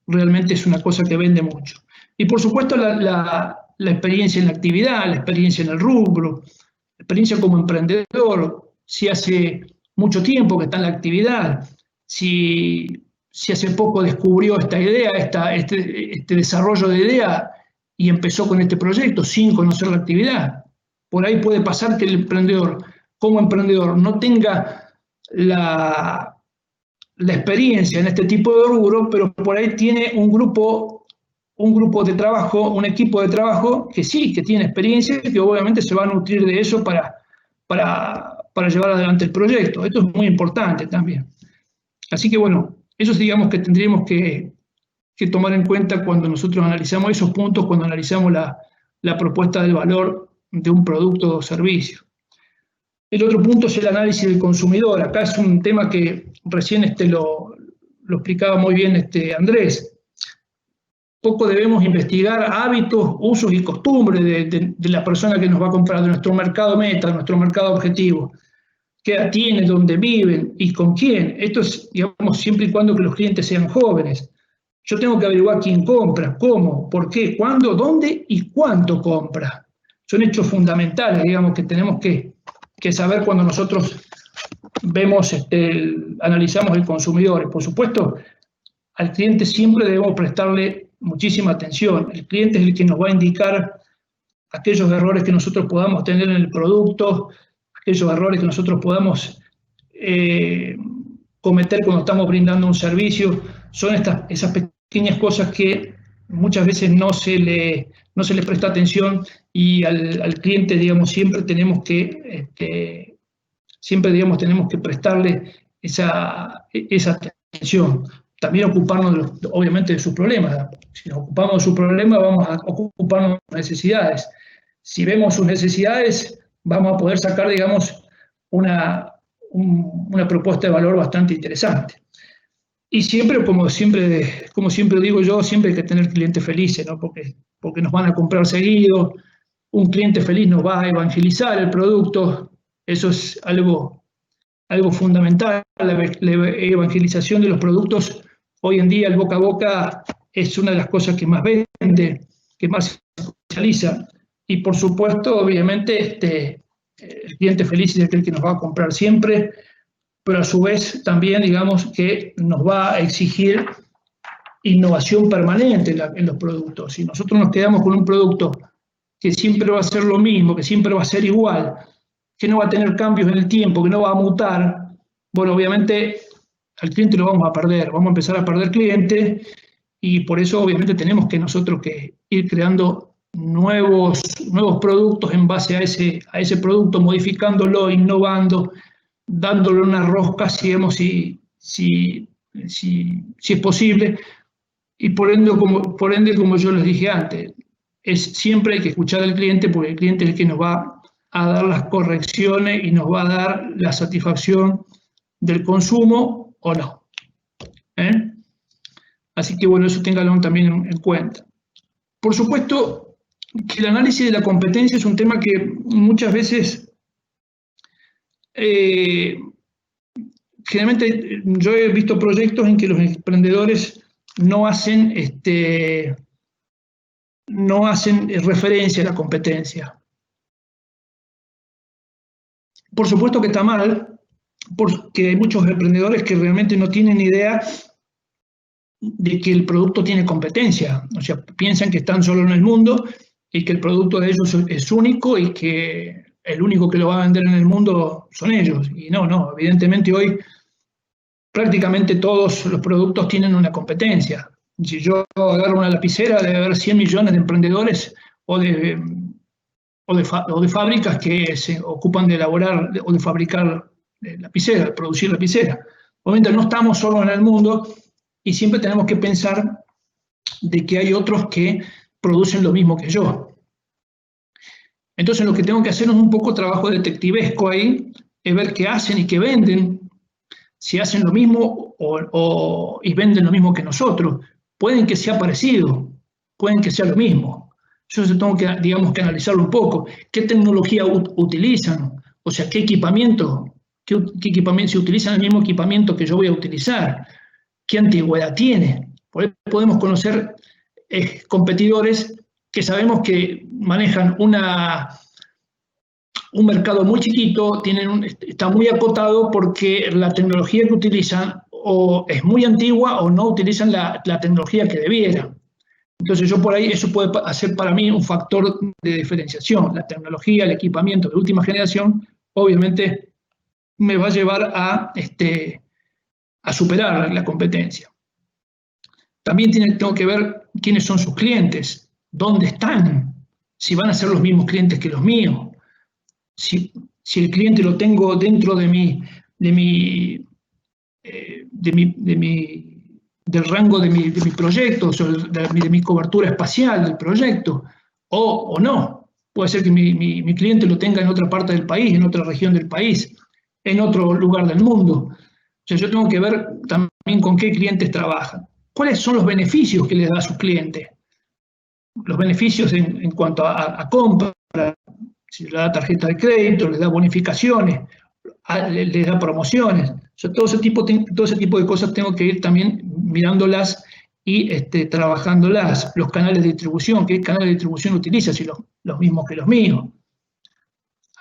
[SPEAKER 5] realmente es una cosa que vende mucho. Y por supuesto la experiencia en la actividad, la experiencia en el rubro, la experiencia como emprendedor, si hace mucho tiempo que está en la actividad, si hace poco descubrió esta idea, este desarrollo de idea y empezó con este proyecto sin conocer la actividad. Por ahí puede pasar que el emprendedor, como emprendedor, no tenga la experiencia en este tipo de rubro, pero por ahí tiene un grupo de trabajo, un equipo de trabajo que sí, que tiene experiencia y que obviamente se va a nutrir de eso para llevar adelante el proyecto. Esto es muy importante también. Así que bueno, eso digamos que tendríamos que tomar en cuenta cuando nosotros analizamos esos puntos, cuando analizamos la propuesta del valor de un producto o servicio. El otro punto es el análisis del consumidor. Acá es un tema que recién lo explicaba muy bien Andrés. Poco debemos investigar hábitos, usos y costumbres de la persona que nos va a comprar, de nuestro mercado meta, de nuestro mercado objetivo. ¿Qué edad tiene? ¿Dónde viven? ¿Y con quién? Esto es, digamos, siempre y cuando que los clientes sean jóvenes. Yo tengo que averiguar quién compra, cómo, por qué, cuándo, dónde y cuánto compra. Son hechos fundamentales, digamos, que tenemos que saber cuando nosotros vemos, analizamos el consumidor. Y por supuesto, al cliente siempre debemos prestarle muchísima atención. El cliente es el que nos va a indicar aquellos errores que nosotros podamos tener en el producto, aquellos errores que nosotros podamos cometer cuando estamos brindando un servicio. Son esas pequeñas cosas que muchas veces no se le presta atención, y al cliente, digamos, siempre tenemos que prestarle esa atención. También ocuparnos, obviamente, de sus problemas. Si nos ocupamos de sus problemas, vamos a ocuparnos de sus necesidades. Si vemos sus necesidades, vamos a poder sacar, digamos, una propuesta de valor bastante interesante. Y siempre, como siempre digo yo, siempre hay que tener clientes felices, ¿no? Porque nos van a comprar seguido. Un cliente feliz nos va a evangelizar el producto. Eso es algo fundamental. La evangelización de los productos, hoy en día el boca a boca es una de las cosas que más vende, que más se comercializa. Y por supuesto, obviamente, el cliente feliz es aquel que nos va a comprar siempre, pero a su vez también, digamos, que nos va a exigir innovación permanente en los productos. Si nosotros nos quedamos con un producto que siempre va a ser lo mismo, que siempre va a ser igual, que no va a tener cambios en el tiempo, que no va a mutar, bueno, obviamente al cliente lo vamos a perder, vamos a empezar a perder cliente, y por eso obviamente tenemos que nosotros que ir creando nuevos productos en base a ese producto, modificándolo, innovando, dándole una rosca, si es posible. Y por ende, como yo les dije antes, siempre hay que escuchar al cliente, porque el cliente es el que nos va a dar las correcciones y nos va a dar la satisfacción del consumo o no. Así que bueno, eso ténganlo también en cuenta. Por supuesto que el análisis de la competencia es un tema que muchas veces, generalmente yo he visto proyectos en que los emprendedores no hacen referencia a la competencia. Por supuesto que está mal, porque hay muchos emprendedores que realmente no tienen idea de que el producto tiene competencia. O sea, piensan que están solo en el mundo y que el producto de ellos es único y que el único que lo va a vender en el mundo son ellos. Y no, evidentemente hoy prácticamente todos los productos tienen una competencia. Si yo agarro una lapicera, debe haber 100 millones de emprendedores o de fábricas que se ocupan de elaborar o de fabricar lapicera, de producir lapicera. Obviamente no estamos solos en el mundo y siempre tenemos que pensar de que hay otros que producen lo mismo que yo. Entonces lo que tengo que hacer es un poco trabajo detectivesco ahí, es ver qué hacen y qué venden, si hacen lo mismo y venden lo mismo que nosotros. Pueden que sea parecido, pueden que sea lo mismo. Yo tengo que, digamos, que analizarlo un poco. ¿Qué tecnología utilizan? O sea, ¿qué equipamiento? ¿Qué equipamiento? Si utilizan el mismo equipamiento que yo voy a utilizar, ¿qué antigüedad tiene? Por ahí podemos conocer competidores que sabemos que manejan un mercado muy chiquito, está muy acotado porque la tecnología que utilizan o es muy antigua o no utilizan la tecnología que debieran. Entonces yo por ahí, eso puede ser para mí un factor de diferenciación. La tecnología, el equipamiento de última generación, obviamente me va a llevar a superar la competencia. También tengo que ver quiénes son sus clientes, dónde están, si van a ser los mismos clientes que los míos, si el cliente lo tengo dentro del rango de mi proyecto, de mi cobertura espacial del proyecto, o no. Puede ser que mi cliente lo tenga en otra parte del país, en otra región del país, en otro lugar del mundo. O sea, yo tengo que ver también con qué clientes trabajan. ¿Cuáles son los beneficios que les da a sus clientes? Los beneficios en cuanto a compra, si les da tarjeta de crédito, les da bonificaciones, les da promociones. O sea, todo ese tipo de cosas tengo que ir también mirándolas y trabajándolas. Los canales de distribución, ¿qué canales de distribución utiliza? Si los mismos que los míos.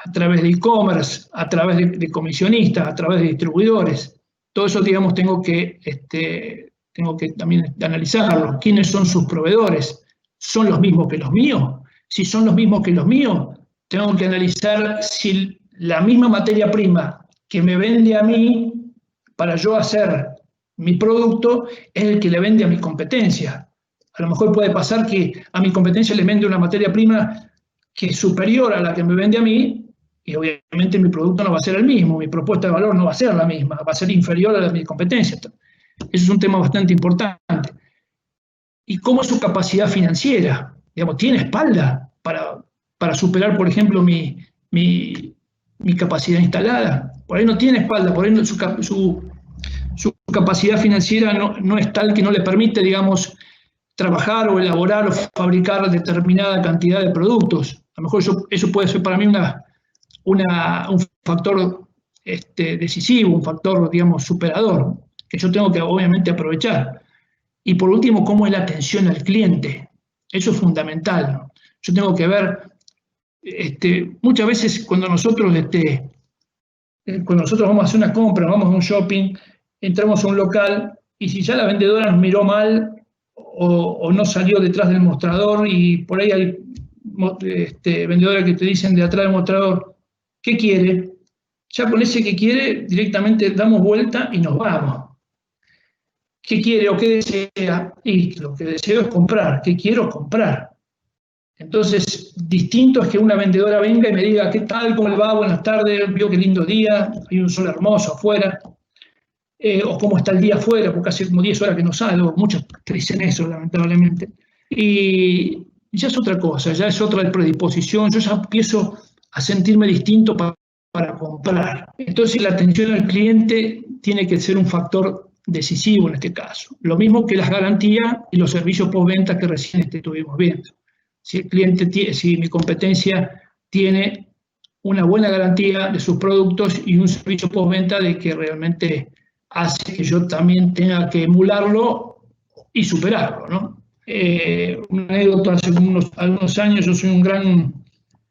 [SPEAKER 5] A través de e-commerce, a través de comisionistas, a través de distribuidores. Todo eso, digamos, tengo que también analizarlo. ¿Quiénes son sus proveedores? ¿Son los mismos que los míos? Si son los mismos que los míos, tengo que analizar si la misma materia prima que me vende a mí para yo hacer mi producto es el que le vende a mi competencia. A lo mejor puede pasar que a mi competencia le vende una materia prima que es superior a la que me vende a mí y obviamente mi producto no va a ser el mismo, mi propuesta de valor no va a ser la misma, va a ser inferior a la de mi competencia. Eso es un tema bastante importante. ¿Y cómo es su capacidad financiera? Digamos, ¿tiene espalda para superar, por ejemplo, mi capacidad instalada? Por ahí no tiene espalda, por ahí su capacidad financiera no es tal que no le permite, digamos, trabajar o elaborar o fabricar determinada cantidad de productos. A lo mejor eso puede ser para mí un factor decisivo, un factor, digamos, superador, que yo tengo que obviamente aprovechar. Y por último, ¿cómo es la atención al cliente? Eso es fundamental. Yo tengo que ver, muchas veces cuando nosotros vamos a hacer una compra, vamos a un shopping, entramos a un local y si ya la vendedora nos miró mal o no salió detrás del mostrador y por ahí hay vendedoras que te dicen de atrás del mostrador, ¿qué quiere? Ya con ese que quiere directamente damos vuelta y nos vamos. ¿Qué quiere o qué desea? Y lo que deseo es comprar. ¿Qué quiero? Comprar. Entonces, distinto es que una vendedora venga y me diga, ¿qué tal? ¿Cómo le va? Buenas tardes. Vio qué lindo día. Hay un sol hermoso afuera. O cómo está el día afuera, porque hace como 10 horas que no salgo. Muchos te dicen eso, lamentablemente. Y ya es otra cosa, ya es otra predisposición. Yo ya empiezo a sentirme distinto para comprar. Entonces, la atención al cliente tiene que ser un factor decisivo en este caso. Lo mismo que las garantías y los servicios postventa que recién estuvimos viendo. Si el cliente si mi competencia tiene una buena garantía de sus productos y un servicio postventa de que realmente hace que yo también tenga que emularlo y superarlo, ¿no? Una anécdota, hace algunos años, yo soy un gran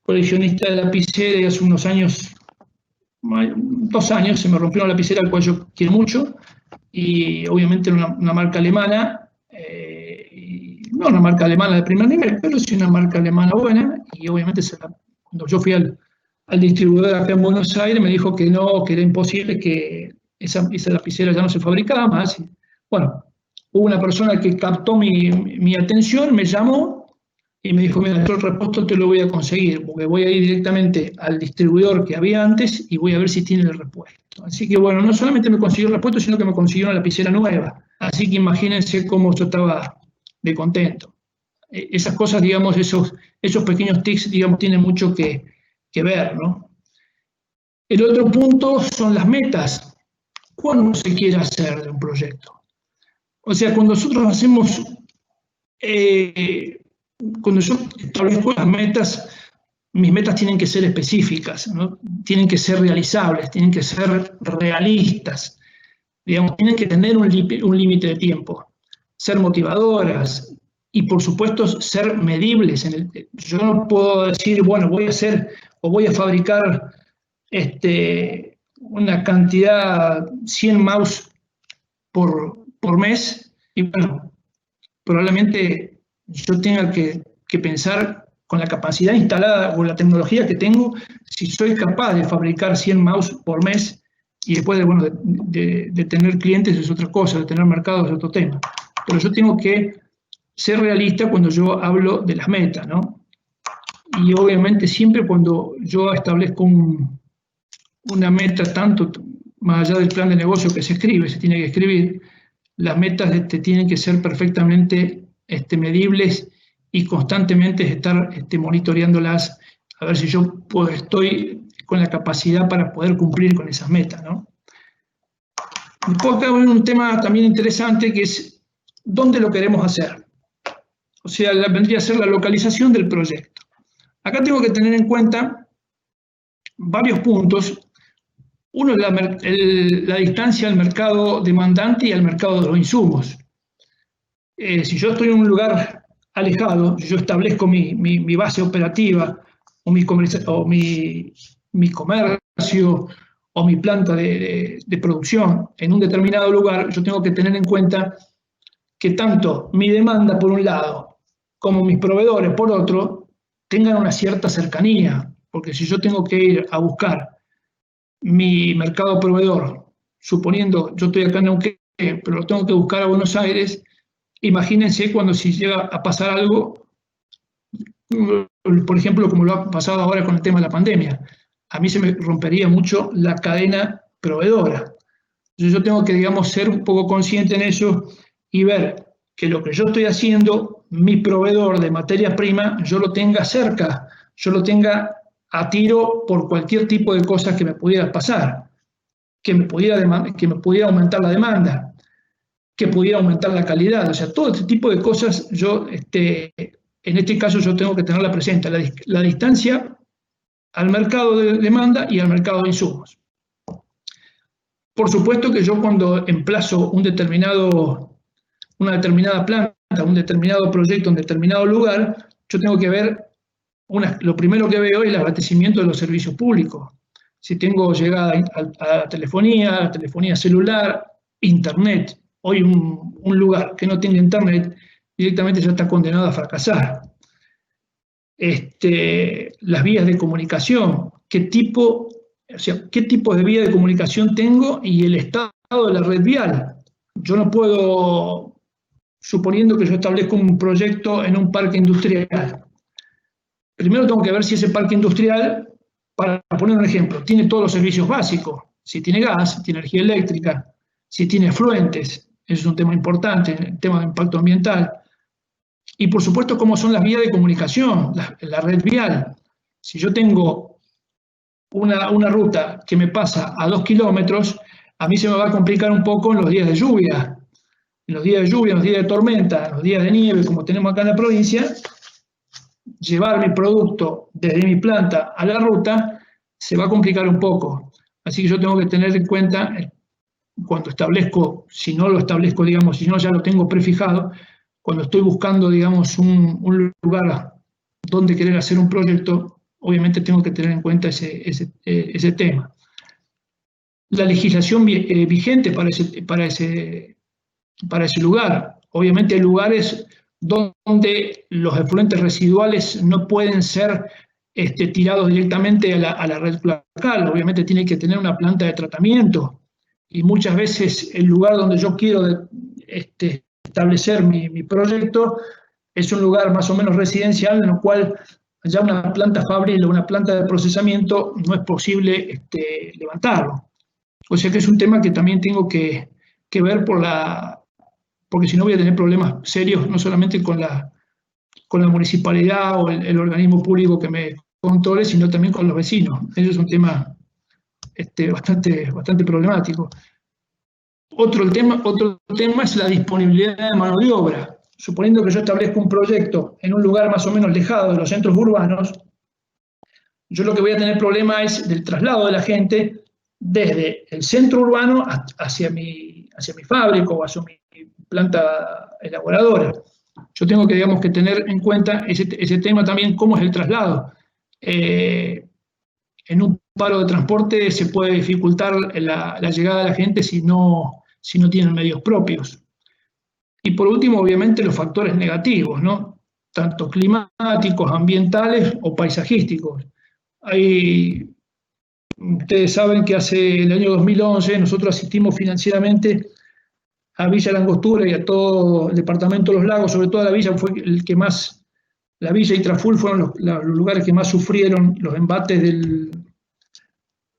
[SPEAKER 5] coleccionista de lapiceras y hace unos años, 2 años, se me rompió una lapicera al cual yo quiero mucho, y obviamente era una marca alemana, no una marca alemana de primer nivel, pero sí una marca alemana buena, y obviamente cuando yo fui al distribuidor acá en Buenos Aires me dijo que no, que era imposible, que esa lapicera ya no se fabricaba más. Bueno, hubo una persona que captó mi atención, me llamó y me dijo, mira, yo el repuesto te lo voy a conseguir, porque voy a ir directamente al distribuidor que había antes y voy a ver si tiene el repuesto. Así que bueno, no solamente me consiguió el repuesto, sino que me consiguió una lapicera nueva. Así que imagínense cómo yo estaba de contento. Esas cosas, digamos, esos pequeños tics, digamos, tienen mucho que ver, ¿no? El otro punto son las metas. ¿Cuándo se quiere hacer de un proyecto? O sea, cuando nosotros hacemos, cuando yo establezco las metas, mis metas tienen que ser específicas, ¿no? Tienen que ser realizables, tienen que ser realistas, digamos, tienen que tener un límite de tiempo, ser motivadoras y, por supuesto, ser medibles. Yo no puedo decir, bueno, voy a hacer o voy a fabricar una cantidad, 100 mouse por mes, y bueno, probablemente yo tenga que pensar con la capacidad instalada o la tecnología que tengo, si soy capaz de fabricar 100 mouse por mes, y después de tener clientes es otra cosa, de tener mercados es otro tema. Pero yo tengo que ser realista cuando yo hablo de las metas, ¿no? Y obviamente siempre cuando yo establezco una meta, tanto más allá del plan de negocio que se escribe, se tiene que escribir, las metas tienen que ser perfectamente medibles y constantemente estar monitoreándolas, a ver si yo estoy con la capacidad para poder cumplir con esas metas, ¿no? Después acá hay un tema también interesante que es ¿dónde lo queremos hacer? O sea, vendría a ser la localización del proyecto. Acá tengo que tener en cuenta varios puntos. Uno es la distancia al mercado demandante y al mercado de los insumos. Si yo estoy en un lugar alejado, si yo establezco mi base operativa o mi comercio o mi planta de producción en un determinado lugar, yo tengo que tener en cuenta que tanto mi demanda por un lado como mis proveedores por otro tengan una cierta cercanía, porque si yo tengo que ir a buscar mi mercado proveedor, suponiendo yo estoy acá en Neuquén, pero lo tengo que buscar a Buenos Aires, imagínense si llega a pasar algo, por ejemplo, como lo ha pasado ahora con el tema de la pandemia. A mí se me rompería mucho la cadena proveedora. Entonces yo tengo que, digamos, ser un poco consciente en eso y ver que lo que yo estoy haciendo, mi proveedor de materia prima, yo lo tenga cerca, yo lo tenga a tiro por cualquier tipo de cosas que me pudiera pasar, que me pudiera aumentar la demanda, que pudiera aumentar la calidad. O sea, todo este tipo de cosas yo, en este caso yo tengo que tenerla presente, la distancia al mercado de demanda y al mercado de insumos. Por supuesto que yo cuando emplazo una determinada planta, un determinado proyecto, un determinado lugar, yo tengo que ver, lo primero que veo es el abastecimiento de los servicios públicos. Si tengo llegada a la telefonía celular, internet. Hoy un lugar que no tiene internet directamente ya está condenado a fracasar. Las vías de comunicación, ¿qué tipo de vía de comunicación tengo y el estado de la red vial? Yo no puedo, suponiendo que yo establezco un proyecto en un parque industrial, primero tengo que ver si ese parque industrial, para poner un ejemplo, tiene todos los servicios básicos, si tiene gas, si tiene energía eléctrica, si tiene afluentes, eso es un tema importante, el tema de impacto ambiental. Y por supuesto, cómo son las vías de comunicación, la red vial. Si yo tengo una ruta que me pasa a 2 kilómetros, a mí se me va a complicar un poco en los días de lluvia. En los días de lluvia, en los días de tormenta, en los días de nieve, como tenemos acá en la provincia, llevar mi producto desde mi planta a la ruta se va a complicar un poco. Así que yo tengo que tener en cuenta, cuando establezco, si no lo establezco, digamos, si no ya lo tengo prefijado, cuando estoy buscando, digamos, un lugar donde querer hacer un proyecto, obviamente tengo que tener en cuenta ese tema. La legislación vigente para ese lugar. Obviamente hay lugares donde los efluentes residuales no pueden ser tirados directamente a la red cloacal. Obviamente tiene que tener una planta de tratamiento. Y muchas veces el lugar donde yo quiero establecer mi proyecto es un lugar más o menos residencial en el cual ya una planta fabril o una planta de procesamiento no es posible levantarlo. O sea que es un tema que también tengo que ver porque si no voy a tener problemas serios, no solamente con la municipalidad o el organismo público que me controle, sino también con los vecinos. Eso es un tema bastante problemático. Otro tema es la disponibilidad de mano de obra. Suponiendo que yo establezco un proyecto en un lugar más o menos alejado de los centros urbanos, yo lo que voy a tener problema es del traslado de la gente desde el centro urbano hacia mi fábrica o hacia mi planta elaboradora. Yo tengo que, digamos, que tener en cuenta ese tema también, cómo es el traslado. En un paro de transporte se puede dificultar la llegada de la gente si no tienen medios propios. Y por último, obviamente, los factores negativos, ¿no? Tanto climáticos, ambientales o paisajísticos. Ustedes saben que hace el año 2011 nosotros asistimos financieramente a Villa La Angostura y a todo el departamento de Los Lagos, sobre todo la villa fue el que más, la villa y Traful fueron los lugares que más sufrieron los embates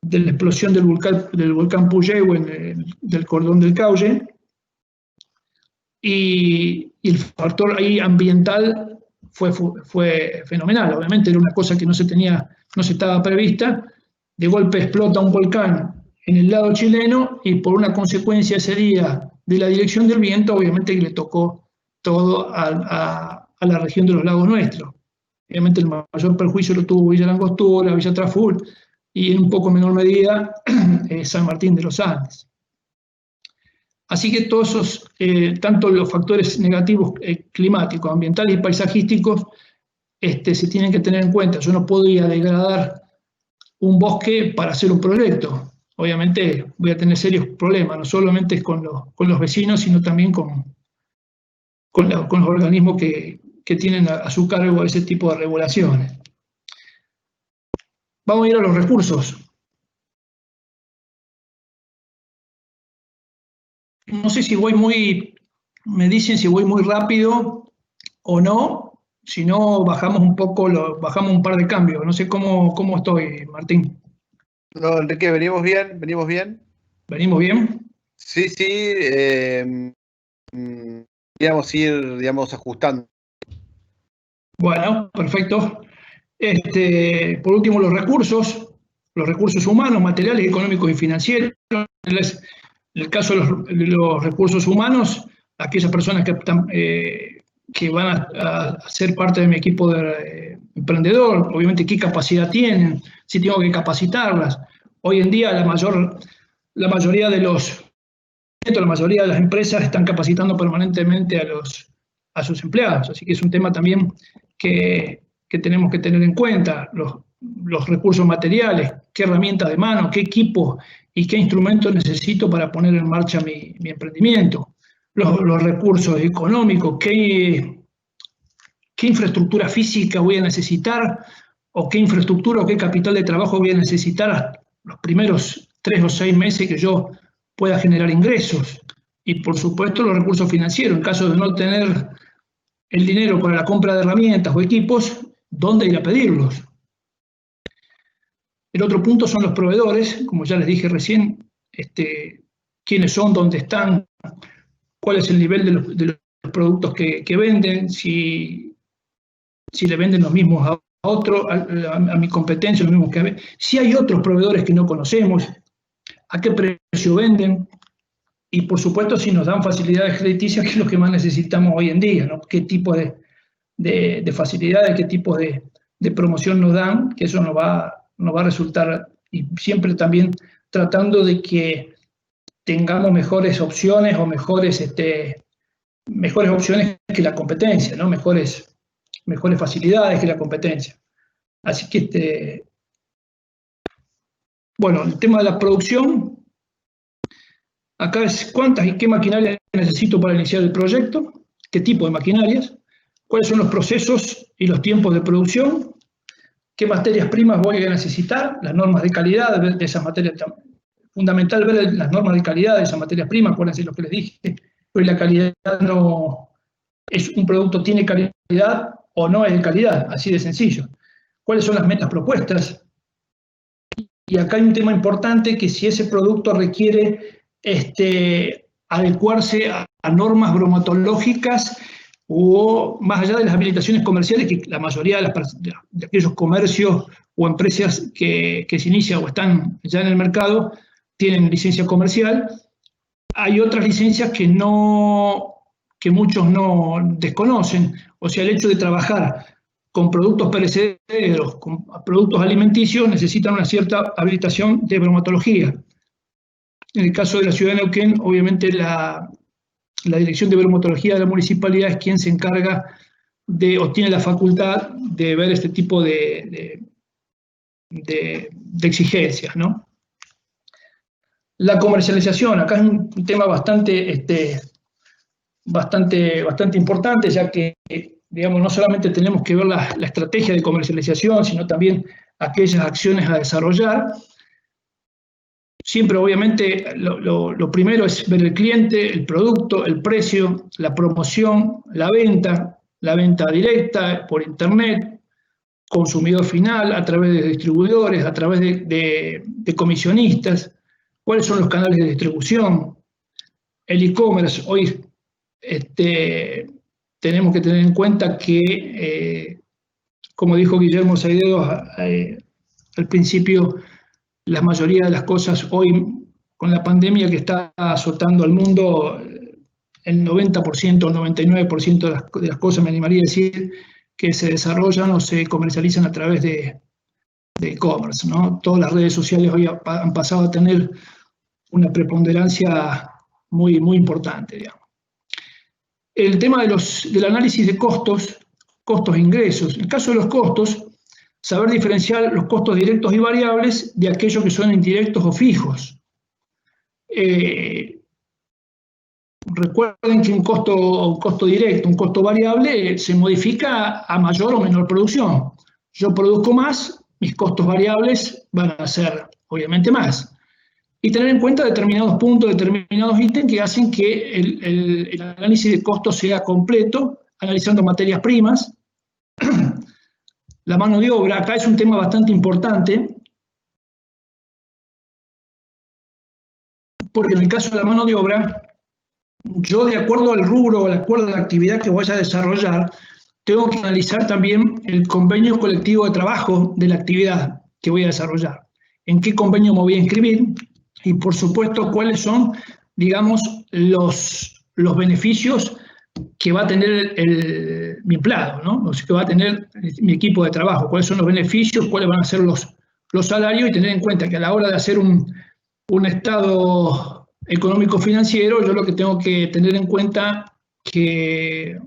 [SPEAKER 5] de la explosión del volcán Puyehue del cordón del Cauce. Y el factor ahí ambiental fue fenomenal. Obviamente era una cosa que no se estaba prevista. De golpe explota un volcán en el lado chileno y por una consecuencia ese día de la dirección del viento, obviamente le tocó todo a la región de los lagos nuestros. Obviamente el mayor perjuicio lo tuvo Villa La Angostura, Villa Traful y en un poco menor medida San Martín de los Andes. Así que todos esos, tanto los factores negativos climáticos, ambientales y paisajísticos, se tienen que tener en cuenta. Yo no podría degradar un bosque para hacer un proyecto. Obviamente voy a tener serios problemas, no solamente con los vecinos, sino también con los organismos que tienen a su cargo ese tipo de regulaciones. Vamos a ir a los recursos. No sé si me dicen si voy muy rápido o no, si no bajamos un poco, bajamos un par de cambios. No sé cómo estoy, Martín.
[SPEAKER 4] No, Enrique, venimos bien.
[SPEAKER 5] ¿Venimos bien?
[SPEAKER 4] Sí, digamos ir, ajustando.
[SPEAKER 5] Bueno, perfecto. Por último, los recursos humanos, materiales, económicos y financieros. En el caso de los recursos humanos, aquellas personas que van a ser parte de mi equipo de emprendedor, obviamente qué capacidad tienen, si tengo que capacitarlas. Hoy en día la mayoría de las empresas están capacitando permanentemente a sus empleados, así que es un tema también que tenemos que tener en cuenta, los recursos materiales, qué herramientas de mano, qué equipo y qué instrumentos necesito para poner en marcha mi emprendimiento. Los recursos económicos, qué infraestructura física voy a necesitar o qué infraestructura o qué capital de trabajo voy a necesitar los primeros 3 o 6 meses que yo pueda generar ingresos. Y por supuesto los recursos financieros, en caso de no tener el dinero para la compra de herramientas o equipos, ¿dónde ir a pedirlos? El otro punto son los proveedores, como ya les dije recién, quiénes son, dónde están, cuál es el nivel de los productos que venden, si le venden los mismos a otro, a mi competencia, los mismos que a mí. Si hay otros proveedores que no conocemos, a qué precio venden, y por supuesto si nos dan facilidades crediticias, que es lo que más necesitamos hoy en día, ¿no? Qué tipo de facilidades, qué tipo de promoción nos dan, que eso nos va a resultar, y siempre también tratando de que tengamos mejores opciones o mejores opciones que la competencia, ¿no? Mejores facilidades que la competencia. Así que, bueno, el tema de la producción, acá es cuántas y qué maquinarias necesito para iniciar el proyecto, qué tipo de maquinarias, cuáles son los procesos y los tiempos de producción, qué materias primas voy a necesitar, las normas de calidad de esas materias. Fundamental ver las normas de calidad de esas materias primas, acuérdense lo que les dije, hoy la calidad no un producto tiene calidad o no es de calidad, así de sencillo. ¿Cuáles son las metas propuestas? Y acá hay un tema importante, que si ese producto requiere adecuarse a normas bromatológicas o más allá de las habilitaciones comerciales, que la mayoría de aquellos comercios o empresas que se inician o están ya en el mercado tienen licencia comercial. Hay otras licencias que muchos no desconocen. O sea, el hecho de trabajar con productos perecederos, con productos alimenticios, necesitan una cierta habilitación de bromatología. En el caso de la ciudad de Neuquén, obviamente la Dirección de Bromatología de la municipalidad es quien se encarga o tiene la facultad de ver este tipo de exigencias, ¿no? La comercialización, acá es un tema bastante importante, ya que, digamos, no solamente tenemos que ver la estrategia de comercialización, sino también aquellas acciones a desarrollar. Siempre, obviamente, lo primero es ver el cliente, el producto, el precio, la promoción, la venta directa por internet, consumidor final, a través de distribuidores, a través de comisionistas, cuáles son los canales de distribución, el e-commerce. Hoy tenemos que tener en cuenta que, como dijo Guillermo Saidedo al principio, la mayoría de las cosas hoy, con la pandemia que está azotando al mundo, el 90% o 99% de las cosas, me animaría a decir, que se desarrollan o se comercializan a través de e-commerce, ¿no? Todas las redes sociales hoy han pasado a tener una preponderancia muy, muy importante, digamos. El tema del análisis de costos e ingresos. En el caso de los costos, saber diferenciar los costos directos y variables de aquellos que son indirectos o fijos. Recuerden que un costo directo, un costo variable, se modifica a mayor o menor producción. Yo produzco más, mis costos variables van a ser obviamente más. Y tener en cuenta determinados puntos, determinados ítems que hacen que el análisis de costos sea completo, analizando materias primas. La mano de obra, acá es un tema bastante importante, porque en el caso de la mano de obra, yo, de acuerdo al rubro o de acuerdo a la actividad que voy a desarrollar, tengo que analizar también el convenio colectivo de trabajo de la actividad que voy a desarrollar. En qué convenio me voy a inscribir y, por supuesto, cuáles son, digamos, los beneficios que va a tener mi empleado, ¿no? O sea, que va a tener mi equipo de trabajo, cuáles son los beneficios, cuáles van a ser los salarios, y tener en cuenta que a la hora de hacer un estado económico-financiero, yo lo que tengo que tener en cuenta que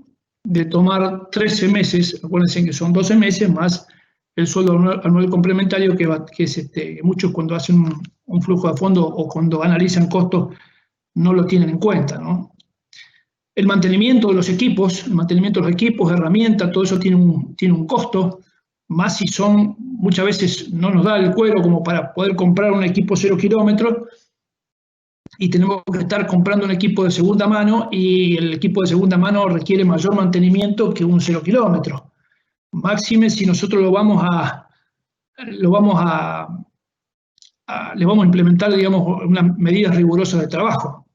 [SPEAKER 5] de tomar 13 meses, acuérdense que son 12 meses, más el sueldo anual complementario, que es muchos cuando hacen un flujo de fondo o cuando analizan costos no lo tienen en cuenta, ¿no? El mantenimiento de los equipos, herramientas, todo eso tiene un costo, más si muchas veces no nos da el cuero como para poder comprar un equipo 0 kilómetros, y tenemos que estar comprando un equipo de segunda mano, y el equipo de segunda mano requiere mayor mantenimiento que un 0 kilómetros. Máxime si nosotros le vamos a implementar, digamos, unas medidas rigurosas de trabajo.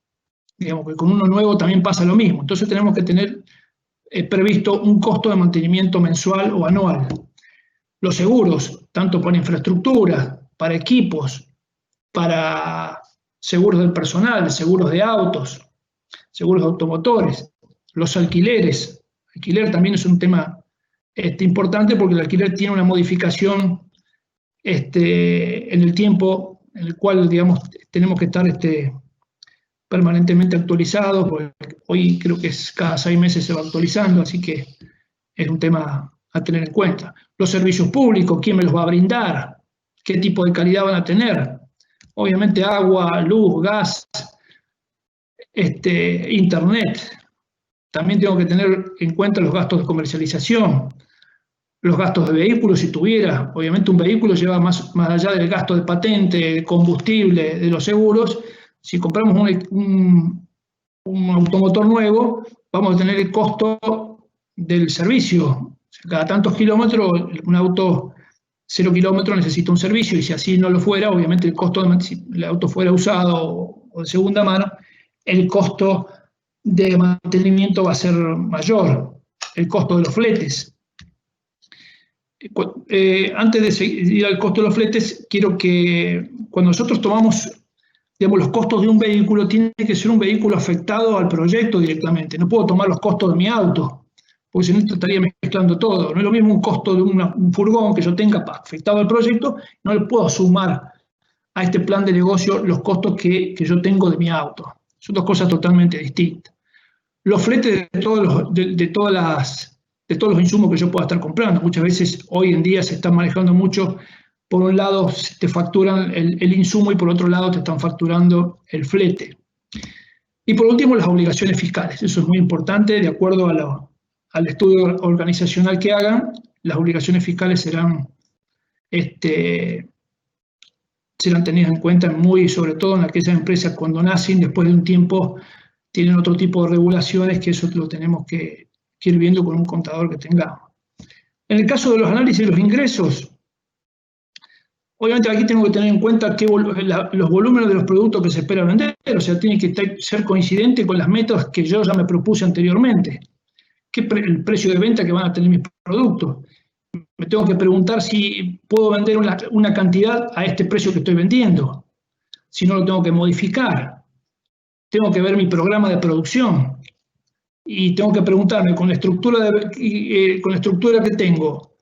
[SPEAKER 5] Digamos que con uno nuevo también pasa lo mismo. Entonces tenemos que tener previsto un costo de mantenimiento mensual o anual. Los seguros, tanto para infraestructura, para equipos, para seguros del personal, seguros de autos, seguros de automotores, los alquileres. Alquiler también es un tema importante, porque el alquiler tiene una modificación en el tiempo en el cual, digamos, tenemos que estar permanentemente actualizados, porque hoy creo que cada 6 meses se va actualizando, así que es un tema a tener en cuenta. Los servicios públicos, ¿quién me los va a brindar? ¿Qué tipo de calidad van a tener? Obviamente agua, luz, gas, internet. También tengo que tener en cuenta los gastos de comercialización, los gastos de vehículos, si tuviera. Obviamente un vehículo lleva más allá del gasto de patente, de combustible, de los seguros. Si compramos un automotor nuevo, vamos a tener el costo del servicio. O sea, cada tantos kilómetros, un auto 0 kilómetros necesita un servicio, y si así no lo fuera, obviamente el costo, si el auto fuera usado o de segunda mano, el costo de mantenimiento va a ser mayor, el costo de los fletes. Antes de ir al costo de los fletes, quiero que cuando nosotros tomamos, digamos, los costos de un vehículo, tiene que ser un vehículo afectado al proyecto directamente. No puedo tomar los costos de mi auto, porque si no estaría mezclando todo. No es lo mismo un costo de un furgón que yo tenga afectado al proyecto, no le puedo sumar a este plan de negocio los costos que yo tengo de mi auto. Son dos cosas totalmente distintas. Los fletes de todos los insumos que yo pueda estar comprando. Muchas veces hoy en día se están manejando mucho. Por un lado te facturan el insumo y por otro lado te están facturando el flete. Y por último, las obligaciones fiscales. Eso es muy importante. De acuerdo al estudio organizacional que hagan, las obligaciones fiscales serán tenidas en cuenta sobre todo en aquellas empresas cuando nacen, después de un tiempo tienen otro tipo de regulaciones, que eso lo tenemos que ir viendo con un contador que tengamos. En el caso de los análisis de los ingresos, obviamente aquí tengo que tener en cuenta los volúmenes de los productos que se espera vender, o sea, tiene que ser coincidente con las metas que yo ya me propuse anteriormente. El precio de venta que van a tener mis productos. Me tengo que preguntar si puedo vender una cantidad a este precio que estoy vendiendo. Si no, lo tengo que modificar. Tengo que ver mi programa de producción. Y tengo que preguntarme, con la estructura que tengo,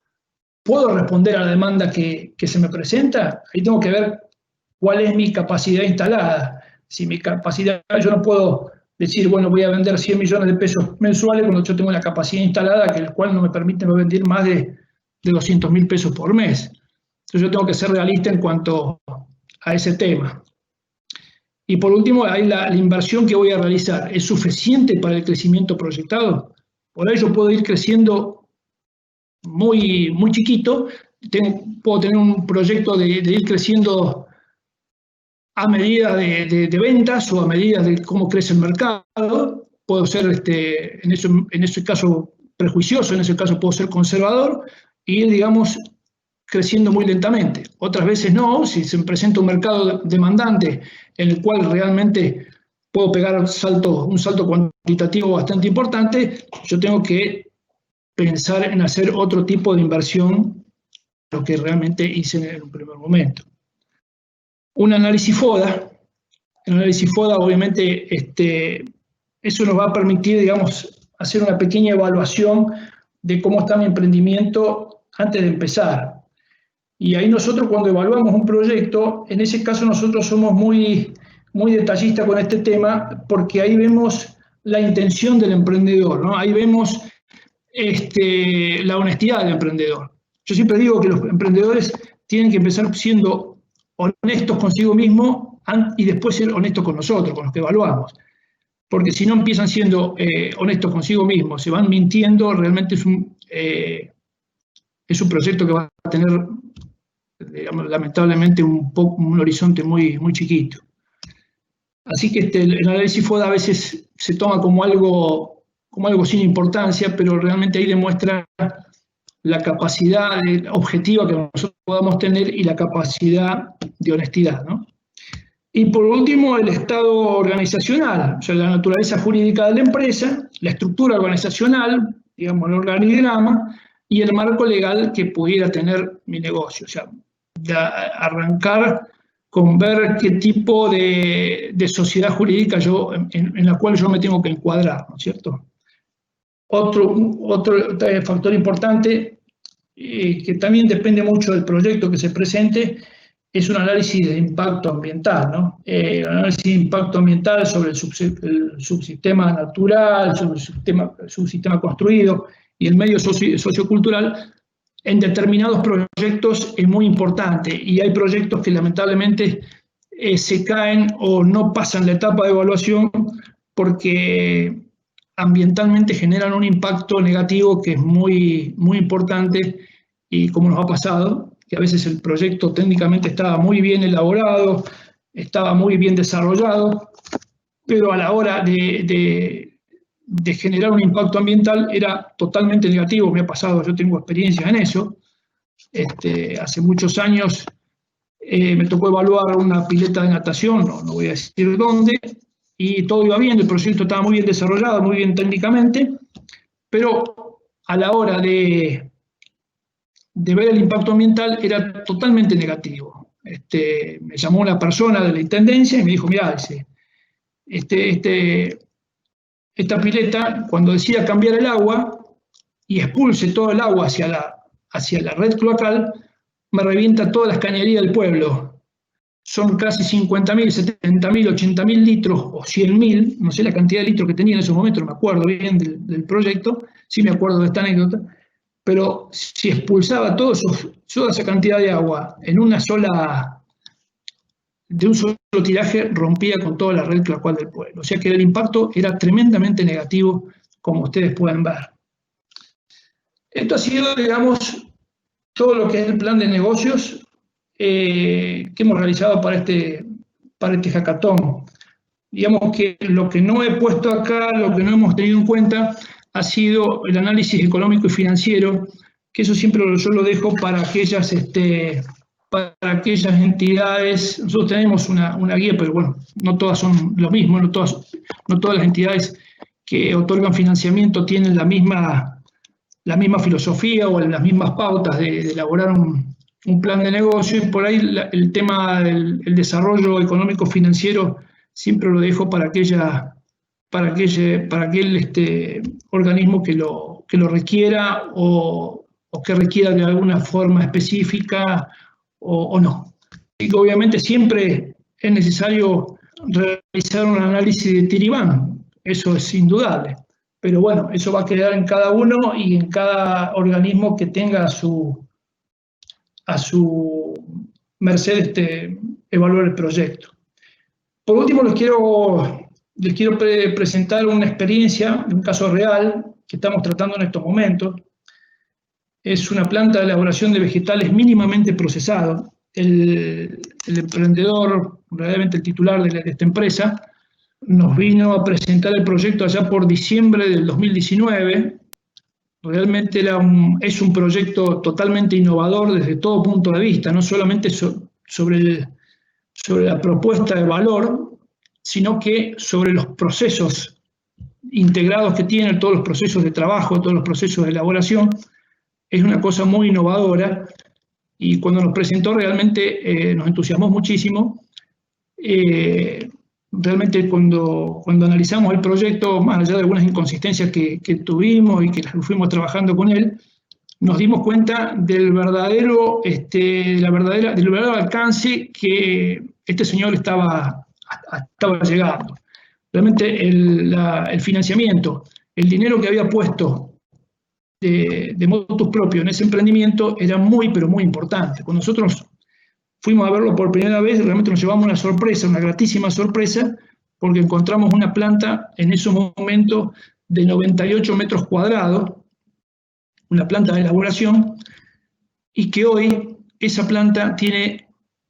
[SPEAKER 5] ¿puedo responder a la demanda que se me presenta? Ahí tengo que ver cuál es mi capacidad instalada. Si mi capacidad, yo no puedo decir, bueno, voy a vender 100 millones de pesos mensuales cuando yo tengo la capacidad instalada, que el cual no me permite vender más de 200.000 pesos por mes. Entonces yo tengo que ser realista en cuanto a ese tema. Y por último, ahí la inversión que voy a realizar, ¿es suficiente para el crecimiento proyectado? Por ahí yo puedo ir creciendo muy, muy chiquito, puedo tener un proyecto de ir creciendo a medida de ventas o a medida de cómo crece el mercado. Puedo ser, en ese caso, prejuicioso, en ese caso puedo ser conservador y ir, digamos, creciendo muy lentamente. Otras veces no, si se me presenta un mercado demandante en el cual realmente puedo pegar un salto cuantitativo bastante importante, yo tengo que pensar en hacer otro tipo de inversión, lo que realmente hice en un primer momento. Un análisis FODA. El análisis FODA, obviamente, eso nos va a permitir, digamos, hacer una pequeña evaluación de cómo está mi emprendimiento antes de empezar. Y ahí nosotros, cuando evaluamos un proyecto, en ese caso nosotros somos muy, muy detallistas con este tema, porque ahí vemos la intención del emprendedor, ¿no? Ahí vemos la honestidad del emprendedor. Yo siempre digo que los emprendedores tienen que empezar siendo honestos consigo mismo y después ser honestos con nosotros, con los que evaluamos. Porque si no empiezan siendo honestos consigo mismos, se van mintiendo, realmente es un proyecto que va a tener, digamos, lamentablemente un horizonte muy, muy chiquito. Así que el análisis FODA a veces se toma como algo sin importancia, pero realmente ahí demuestra la capacidad objetiva que nosotros podamos tener y la capacidad de honestidad, ¿no? Y por último, el estado organizacional, o sea, la naturaleza jurídica de la empresa, la estructura organizacional, digamos, el organigrama, y el marco legal que pudiera tener mi negocio. O sea, arrancar con ver qué tipo de sociedad jurídica en la cual yo me tengo que encuadrar, ¿no es cierto? Otro factor importante, que también depende mucho del proyecto que se presente, es un análisis de impacto ambiental, ¿no? Un análisis de impacto ambiental sobre el subsistema natural, sobre el subsistema construido y el medio sociocultural en determinados proyectos es muy importante, y hay proyectos que lamentablemente se caen o no pasan la etapa de evaluación porque ambientalmente generan un impacto negativo que es muy, muy importante, y como nos ha pasado, que a veces el proyecto técnicamente estaba muy bien elaborado, estaba muy bien desarrollado, pero a la hora de generar un impacto ambiental era totalmente negativo. Me ha pasado, yo tengo experiencia en eso. Hace muchos años me tocó evaluar una pileta de natación, no voy a decir dónde, y todo iba bien, el proyecto estaba muy bien desarrollado, muy bien técnicamente, pero a la hora de ver el impacto ambiental era totalmente negativo. Me llamó una persona de la intendencia y me dijo, mirá, esta pileta, cuando decida cambiar el agua y expulse todo el agua hacia la red cloacal, me revienta todas las cañerías del pueblo. Son casi 50.000, 70.000, 80.000 litros o 100.000, no sé la cantidad de litros que tenía en ese momento, no me acuerdo bien del proyecto, sí me acuerdo de esta anécdota, pero si expulsaba toda esa cantidad de agua de un solo tiraje, rompía con toda la red cloacal del pueblo. O sea que el impacto era tremendamente negativo, como ustedes pueden ver. Esto ha sido, digamos, todo lo que es el plan de negocios que hemos realizado para este hackathon. Digamos que lo que no he puesto acá, lo que no hemos tenido en cuenta, ha sido el análisis económico y financiero, que eso siempre yo lo dejo para aquellas entidades. Nosotros tenemos una guía, pero bueno, no todas son lo mismo, no todas las entidades que otorgan financiamiento tienen la misma filosofía o las mismas pautas de elaborar un plan de negocio, y por ahí el tema del desarrollo económico financiero siempre lo dejo para aquel organismo que lo requiera o que requiera de alguna forma específica o no. Y obviamente siempre es necesario realizar un análisis de Tiribán, eso es indudable. Pero bueno, eso va a quedar en cada uno y en cada organismo que tenga a su merced evaluar el proyecto. Por último, les quiero presentar una experiencia, un caso real que estamos tratando en estos momentos. Es una planta de elaboración de vegetales mínimamente procesados. El emprendedor, realmente el titular de esta empresa, nos vino a presentar el proyecto allá por diciembre del 2019. Realmente es un proyecto totalmente innovador desde todo punto de vista, no solamente sobre la propuesta de valor, sino que sobre los procesos integrados que tiene, todos los procesos de trabajo, todos los procesos de elaboración. Es una cosa muy innovadora y cuando nos presentó realmente nos entusiasmó muchísimo. Realmente cuando analizamos el proyecto, más allá de algunas inconsistencias que tuvimos y que fuimos trabajando con él, nos dimos cuenta del verdadero alcance que este señor estaba llegando. Realmente el financiamiento, el dinero que había puesto de motus propio en ese emprendimiento era muy, pero muy importante. Cuando nosotros fuimos a verlo por primera vez, realmente nos llevamos una sorpresa, una gratísima sorpresa, porque encontramos una planta en esos momentos de 98 metros cuadrados, una planta de elaboración, y que hoy esa planta tiene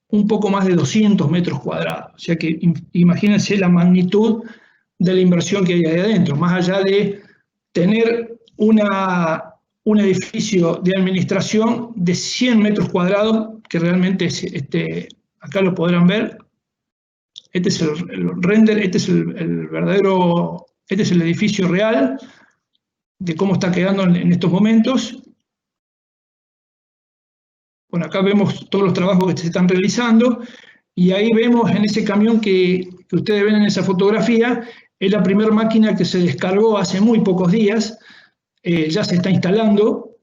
[SPEAKER 5] un poco más de 200 metros cuadrados. O sea que imagínense la magnitud de la inversión que hay ahí adentro, más allá de tener un edificio de administración de 100 metros cuadrados, que realmente acá lo podrán ver. Este es el render, este es el edificio real de cómo está quedando en estos momentos. Bueno, acá vemos todos los trabajos que se están realizando y ahí vemos en ese camión que ustedes ven en esa fotografía, es la primera máquina que se descargó hace muy pocos días, ya se está instalando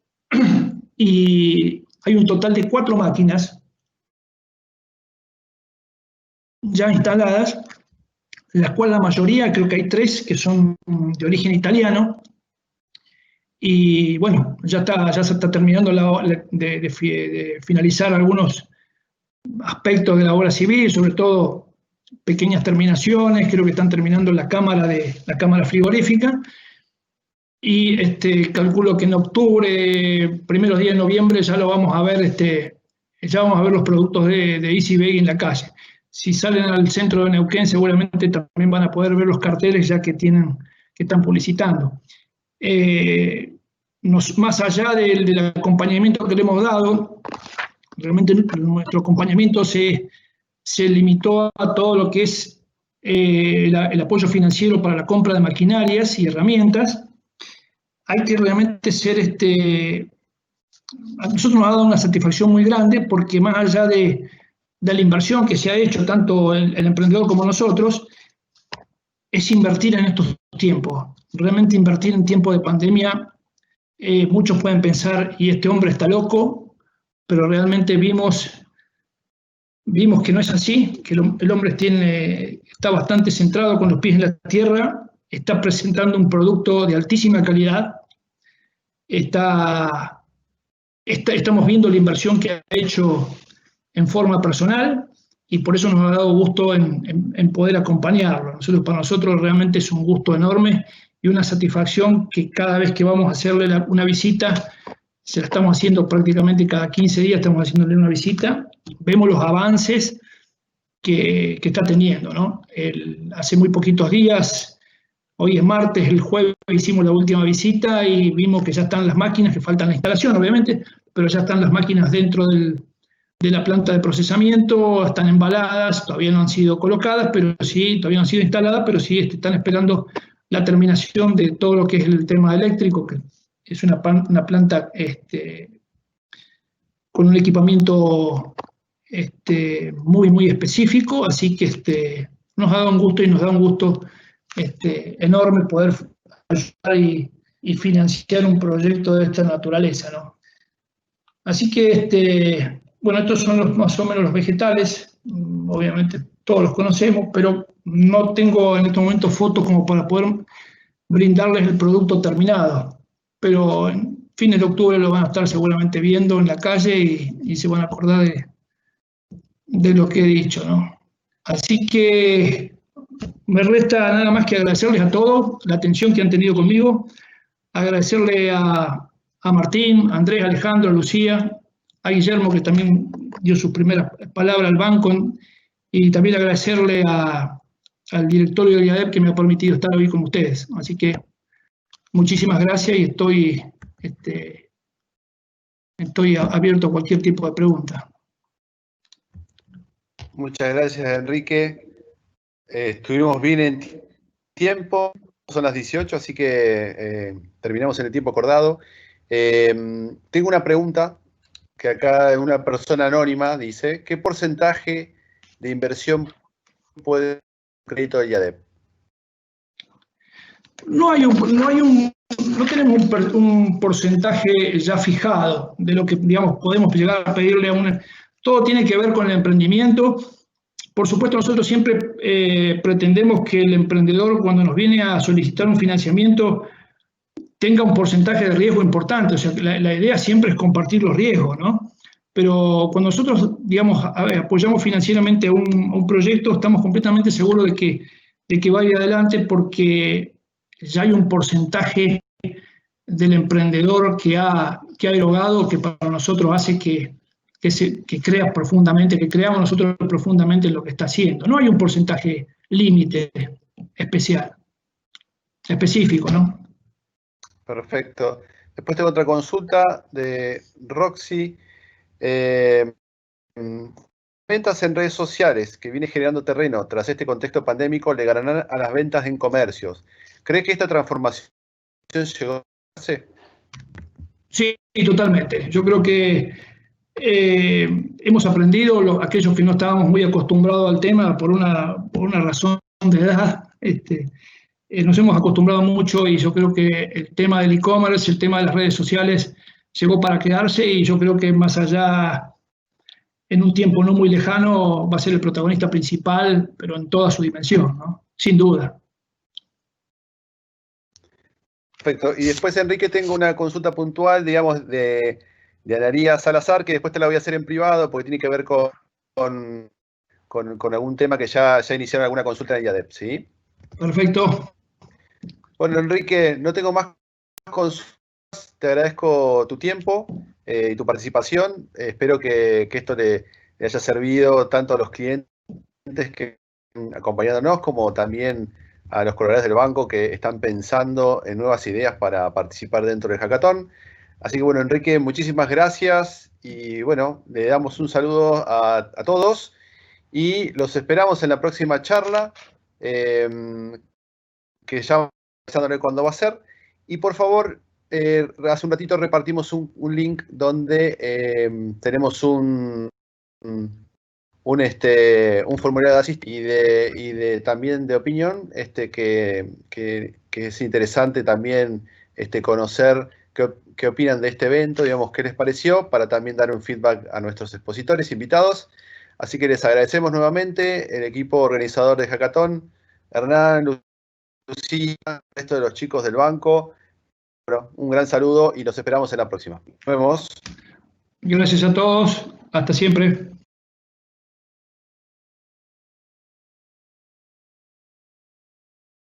[SPEAKER 5] y hay un total de 4 máquinas ya instaladas, las cuales la mayoría, creo que hay 3 que son de origen italiano. Y bueno, ya se está terminando de finalizar algunos aspectos de la obra civil, sobre todo pequeñas terminaciones, creo que están terminando la cámara frigorífica. Y calculo que en octubre, primeros días de noviembre, ya lo vamos a ver, ya vamos a ver los productos de Easy Bag en la calle. si salen al centro de Neuquén seguramente también van a poder ver los carteles ya que están publicitando. Más allá del acompañamiento que le hemos dado, realmente nuestro acompañamiento se limitó a todo lo que es el apoyo financiero para la compra de maquinarias y herramientas. Hay que realmente ser, a nosotros nos ha dado una satisfacción muy grande porque más allá de la inversión que se ha hecho, tanto el emprendedor como nosotros, es invertir en estos tiempos. Realmente invertir en tiempos de pandemia, muchos pueden pensar, y este hombre está loco, pero realmente vimos que no es así, que el hombre está bastante centrado con los pies en la tierra, está presentando un producto de altísima calidad, estamos viendo la inversión que ha hecho en forma personal y por eso nos ha dado gusto en poder acompañarlo. Para nosotros realmente es un gusto enorme y una satisfacción que cada vez que vamos a hacerle una visita, se la estamos haciendo prácticamente cada 15 días, estamos haciéndole una visita, vemos los avances que está teniendo, ¿no? Hace muy poquitos días, hoy es martes, el jueves hicimos la última visita y vimos que ya están las máquinas, que faltan la instalación obviamente, pero ya están las máquinas dentro de la planta de procesamiento, están embaladas, todavía no han sido colocadas, pero sí, todavía no han sido instaladas, pero sí están esperando la terminación de todo lo que es el tema eléctrico, que es una planta con un equipamiento muy, muy específico, así que nos ha dado un gusto y nos da un gusto enorme poder ayudar y financiar un proyecto de esta naturaleza, ¿no? Así que, bueno, estos son más o menos los vegetales, obviamente todos los conocemos, pero no tengo en este momento fotos como para poder brindarles el producto terminado, pero en fines de octubre lo van a estar seguramente viendo en la calle y se van a acordar de lo que he dicho, ¿no? Así que me resta nada más que agradecerles a todos la atención que han tenido conmigo, agradecerle a Martín, a Andrés, a Alejandro, a Lucía, a Guillermo, que también dio sus primeras palabras al banco, y también agradecerle al directorio de IADEP que me ha permitido estar hoy con ustedes. Así que muchísimas gracias y estoy abierto a cualquier tipo de pregunta.
[SPEAKER 4] Muchas gracias, Enrique. Estuvimos bien en tiempo, son las 18, así que terminamos en el tiempo acordado. Tengo una pregunta que acá una persona anónima dice: ¿qué porcentaje de inversión puede un crédito de IADEP?
[SPEAKER 5] No tenemos un porcentaje ya fijado de lo que, digamos, podemos llegar a pedirle a una. Todo tiene que ver con el emprendimiento. Por supuesto, nosotros siempre pretendemos que el emprendedor, cuando nos viene a solicitar un financiamiento, tenga un porcentaje de riesgo importante. O sea, la idea siempre es compartir los riesgos, ¿no? Pero cuando nosotros, digamos, apoyamos financieramente a un proyecto, estamos completamente seguros de que va a ir adelante porque ya hay un porcentaje del emprendedor que ha erogado, que para nosotros hace que crea profundamente, que creamos nosotros profundamente en lo que está haciendo. No hay un porcentaje límite específico, ¿no?
[SPEAKER 4] Perfecto. Después tengo otra consulta de Roxy. Ventas en redes sociales que viene generando terreno tras este contexto pandémico le ganarán a las ventas en comercios. ¿Cree que esta transformación llegó a hacerse?
[SPEAKER 5] Sí, totalmente. Yo creo que hemos aprendido, aquellos que no estábamos muy acostumbrados al tema por una razón de edad, nos hemos acostumbrado mucho y yo creo que el tema del e-commerce, el tema de las redes sociales llegó para quedarse y yo creo que más allá, en un tiempo no muy lejano, va a ser el protagonista principal, pero en toda su dimensión, ¿no? Sin duda.
[SPEAKER 4] Perfecto. Y después, Enrique, tengo una consulta puntual, digamos, de Analía Salazar, que después te la voy a hacer en privado porque tiene que ver con algún tema que ya iniciaron alguna consulta en IADEP, ¿sí?
[SPEAKER 5] Perfecto.
[SPEAKER 4] Bueno, Enrique, no tengo más consultas. Te agradezco tu tiempo y tu participación. Espero que esto le haya servido tanto a los clientes que acompañándonos, como también a los colaboradores del banco que están pensando en nuevas ideas para participar dentro del hackathon. Así que bueno, Enrique, muchísimas gracias y bueno, le damos un saludo a todos y los esperamos en la próxima charla, que ya vamos pensándole cuándo va a ser. Y por favor, hace un ratito repartimos un link donde tenemos un formulario de asistencia y también de opinión, que es interesante también conocer qué opinan de este evento, digamos, qué les pareció, para también dar un feedback a nuestros expositores invitados. Así que les agradecemos nuevamente el equipo organizador de Hackathon, Hernán, Lucía, el resto de los chicos del banco. Bueno, un gran saludo y los esperamos en la próxima. Nos vemos.
[SPEAKER 5] Gracias a todos. Hasta siempre.